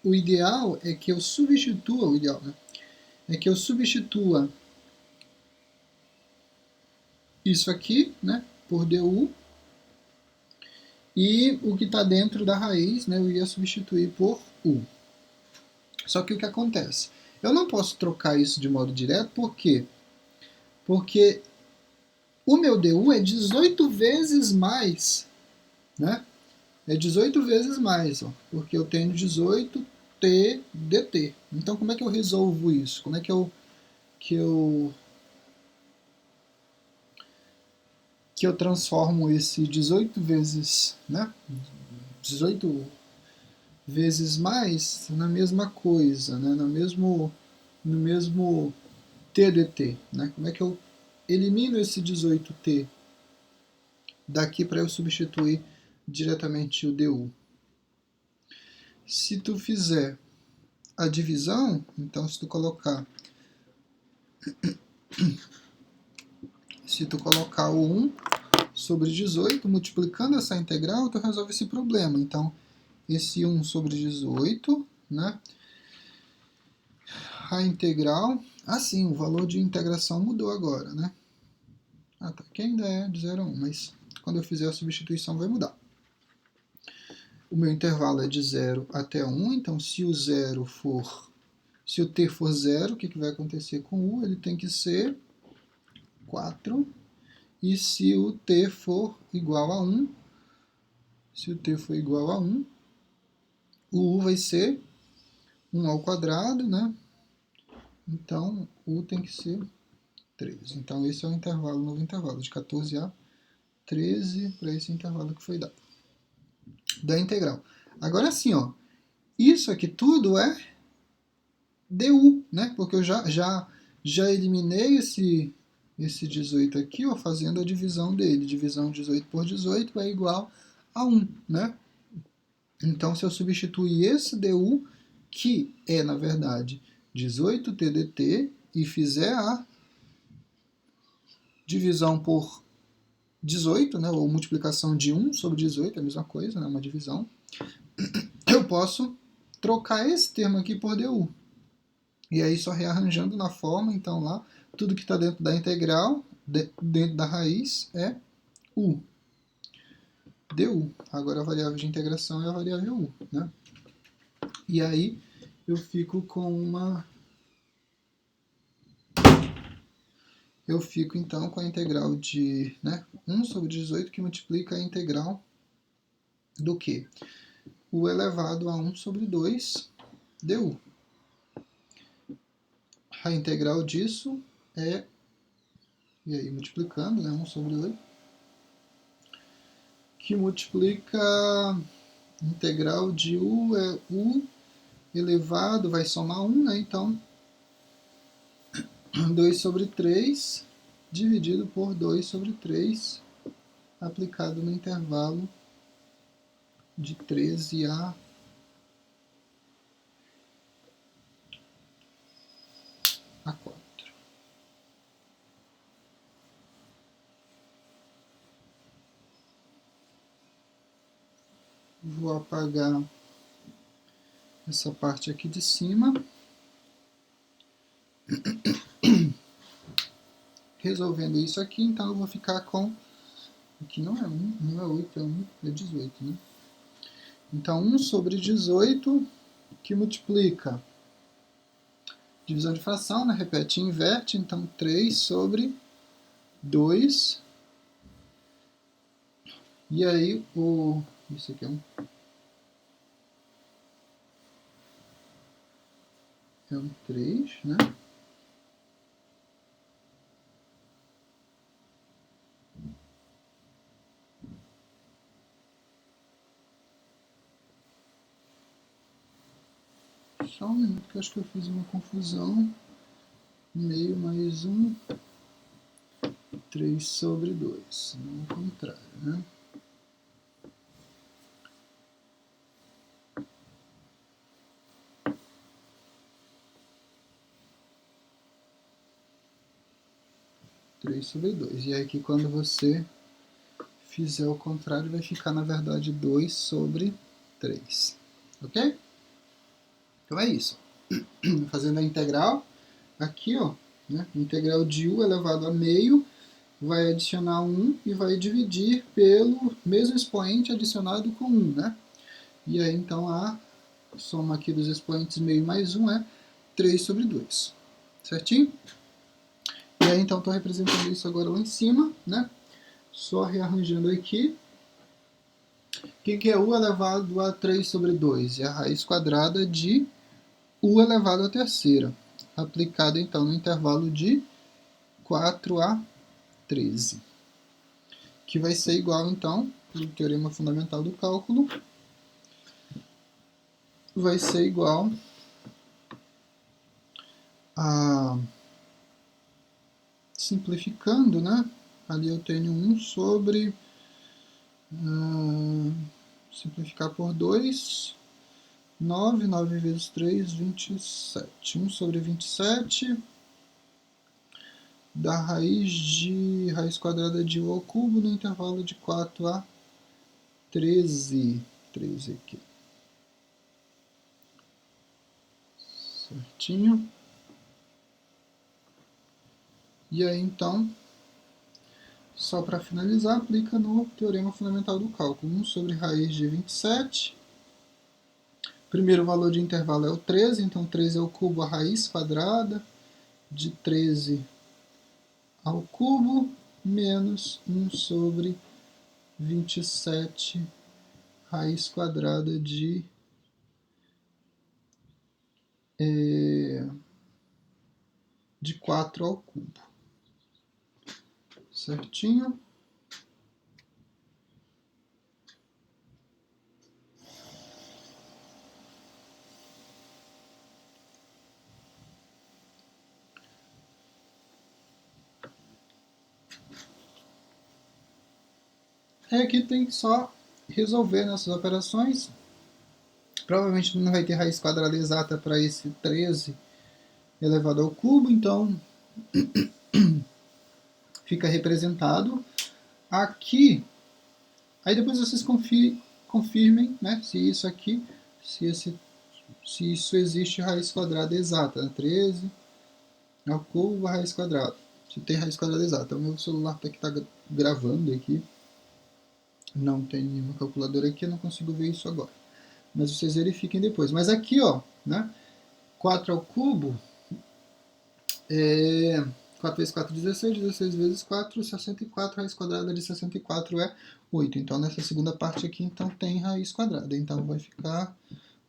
Speaker 1: o ideal é que eu substitua, é que eu substitua isso aqui, né, por du, e o que está dentro da raiz, né, eu ia substituir por u. Só que o que acontece? Eu não posso trocar isso de modo direto, por quê? Porque o meu du é 18 vezes mais, né? É 18 vezes mais, ó, porque eu tenho 18t dt. Então, como é que eu resolvo isso? Como é que eu transformo esse 18 vezes, né? 18 vezes mais na mesma coisa, né? No mesmo t dt, né? Como é que eu elimino esse 18t daqui para eu substituir diretamente o du? Se tu fizer a divisão, então se tu colocar o 1 sobre 18, multiplicando essa integral, tu resolve esse problema. Então, esse 1 sobre 18, né? A integral, sim, o valor de integração mudou agora, né? Tá, que ainda é de 0 a 1, mas quando eu fizer a substituição vai mudar. O meu intervalo é de 0 até 1, então se o t for 0, o que vai acontecer com o u? Ele tem que ser 4. E se o t for igual a 1, o u vai ser 1 ao quadrado, né? Então, u tem que ser 13. Então, esse é o intervalo, o novo intervalo, de 14 a 13, para esse intervalo que foi dado. Da integral. Agora sim, ó, isso aqui tudo é du, né? Porque eu já eliminei esse 18 aqui, ó, fazendo a divisão dele. Divisão 18 por 18 é igual a 1, né? Então, se eu substituir esse du, que é, na verdade, 18t dt, e fizer a divisão por 18, né, ou multiplicação de 1 sobre 18, é a mesma coisa, né, uma divisão, eu posso trocar esse termo aqui por du. E aí, só rearranjando na forma, então lá, tudo que está dentro da integral, dentro da raiz, é u. du. Agora a variável de integração é a variável u, né? E aí eu fico então com a integral de 1 sobre 18 que multiplica a integral do quê? U elevado a 1 sobre 2 du. A integral disso é, e aí multiplicando, 1 sobre 2, que multiplica a integral de u é u elevado, vai somar 1, né? Então 2 sobre 3 dividido por 2 sobre 3 aplicado no intervalo de 13 a 4. Vou apagar essa parte aqui de cima. Resolvendo isso aqui, então eu vou ficar com... Aqui não é 1, não é 8, é 1, é 18, né? Então 1 sobre 18 que multiplica Divisão de fração, né? Repete e inverte, então 3 sobre 2. E aí, isso aqui é um 3, né? Só um minuto que eu acho que eu fiz uma confusão. Meio mais 1, 3 sobre 2. Não o contrário, né? Sobre 2. E aí aqui quando você fizer o contrário, vai ficar na verdade 2 sobre 3. Ok? Então é isso. Fazendo a integral, aqui ó, né? Integral de u elevado a meio, vai adicionar 1 e vai dividir pelo mesmo expoente adicionado com 1, né? E aí então a soma aqui dos expoentes meio mais 1 é 3 sobre 2. Certinho? E aí então estou representando isso agora lá em cima, né? Só rearranjando aqui. O que é u elevado a 3 sobre 2? É a raiz quadrada de u elevado à terceira, aplicado então no intervalo de 4 a 13, que vai ser igual então, pelo teorema fundamental do cálculo, vai ser igual a, simplificando, né? Ali eu tenho 1 sobre, simplificar por 2, 9, 9 vezes 3, 27. 1 sobre 27 da raiz quadrada de u ao cubo no intervalo de 4 a 13. 13 aqui. Certinho. E aí, então, só para finalizar, aplica no teorema fundamental do cálculo. 1 sobre raiz de 27. Primeiro valor de intervalo é o 13, então 13 é o cubo, a raiz quadrada de 13 ao cubo, menos 1 sobre 27, raiz quadrada de 4 ao cubo. Certinho? Aí aqui tem que só resolver nessas operações. Provavelmente não vai ter raiz quadrada exata para esse 13 elevado ao cubo, então fica representado aqui. Aí depois vocês confirmem, né, se isso aqui, se isso existe raiz quadrada exata, né, 13 ao cubo a raiz quadrada. Se tem raiz quadrada exata. O meu celular que está gravando aqui, não tem nenhuma calculadora aqui, eu não consigo ver isso agora. Mas vocês verifiquem depois. Mas aqui, ó, né, 4 ao cubo, 4 vezes 4, 16, 16 vezes 4, 64, raiz quadrada de 64 é 8. Então, nessa segunda parte aqui, então, tem raiz quadrada. Então, vai ficar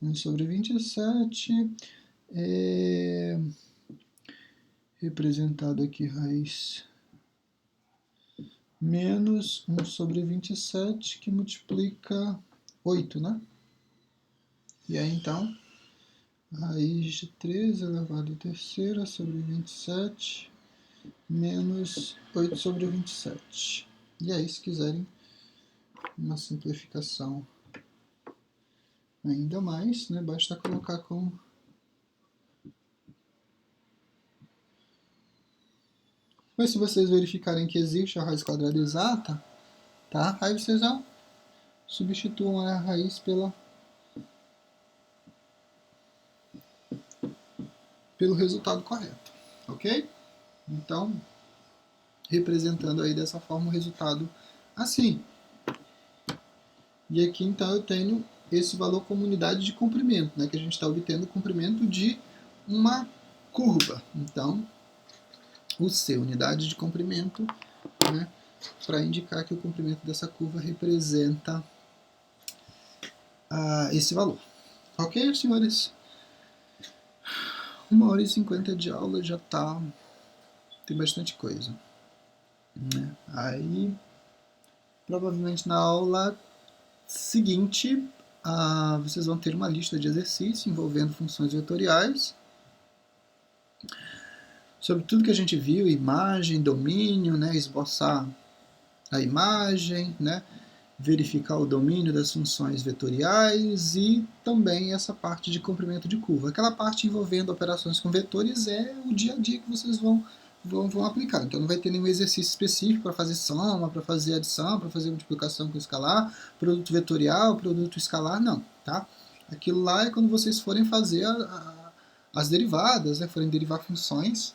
Speaker 1: 1 sobre 27, representado aqui raiz menos 1 sobre 27, que multiplica 8, né? E aí, então, raiz de 13 elevado à terceira sobre 27 menos 8 sobre 27. E aí, se quiserem uma simplificação ainda mais, né, basta colocar com mas se vocês verificarem que existe a raiz quadrada exata, tá? Aí vocês já substituam a raiz pelo resultado correto, ok? Então, representando aí dessa forma o resultado assim. E aqui então eu tenho esse valor como unidade de comprimento, né, que a gente está obtendo o comprimento de uma curva. Então, o C, unidade de comprimento, né, para indicar que o comprimento dessa curva representa esse valor. Ok, senhores? 1h50 de aula já tem bastante coisa, né? Aí, provavelmente na aula seguinte, vocês vão ter uma lista de exercícios envolvendo funções vetoriais, sobre tudo que a gente viu, imagem, domínio, né, esboçar a imagem, né, verificar o domínio das funções vetoriais e também essa parte de comprimento de curva. Aquela parte envolvendo operações com vetores é o dia a dia que vocês vão aplicar. Então não vai ter nenhum exercício específico para fazer soma, para fazer adição, para fazer multiplicação com escalar, produto vetorial, produto escalar, não, tá? Aquilo lá é quando vocês forem fazer as derivadas, né, forem derivar funções,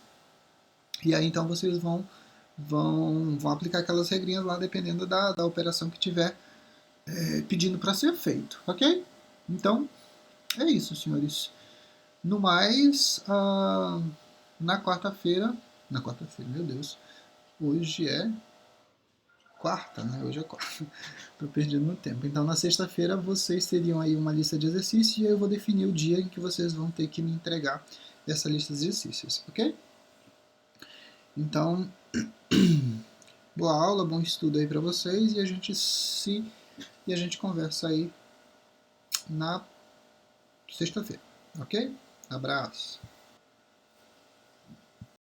Speaker 1: e aí então vocês vão aplicar aquelas regrinhas lá dependendo da operação que tiver pedindo para ser feito, ok? Então, é isso, senhores. No mais, na quarta-feira, meu Deus, hoje é quarta, né? Hoje é quarta. Tô perdido no tempo. Então, na sexta-feira, vocês teriam aí uma lista de exercícios e eu vou definir o dia em que vocês vão ter que me entregar essa lista de exercícios, ok? Então, boa aula, bom estudo aí para vocês e a gente conversa aí na sexta-feira, ok? Abraço.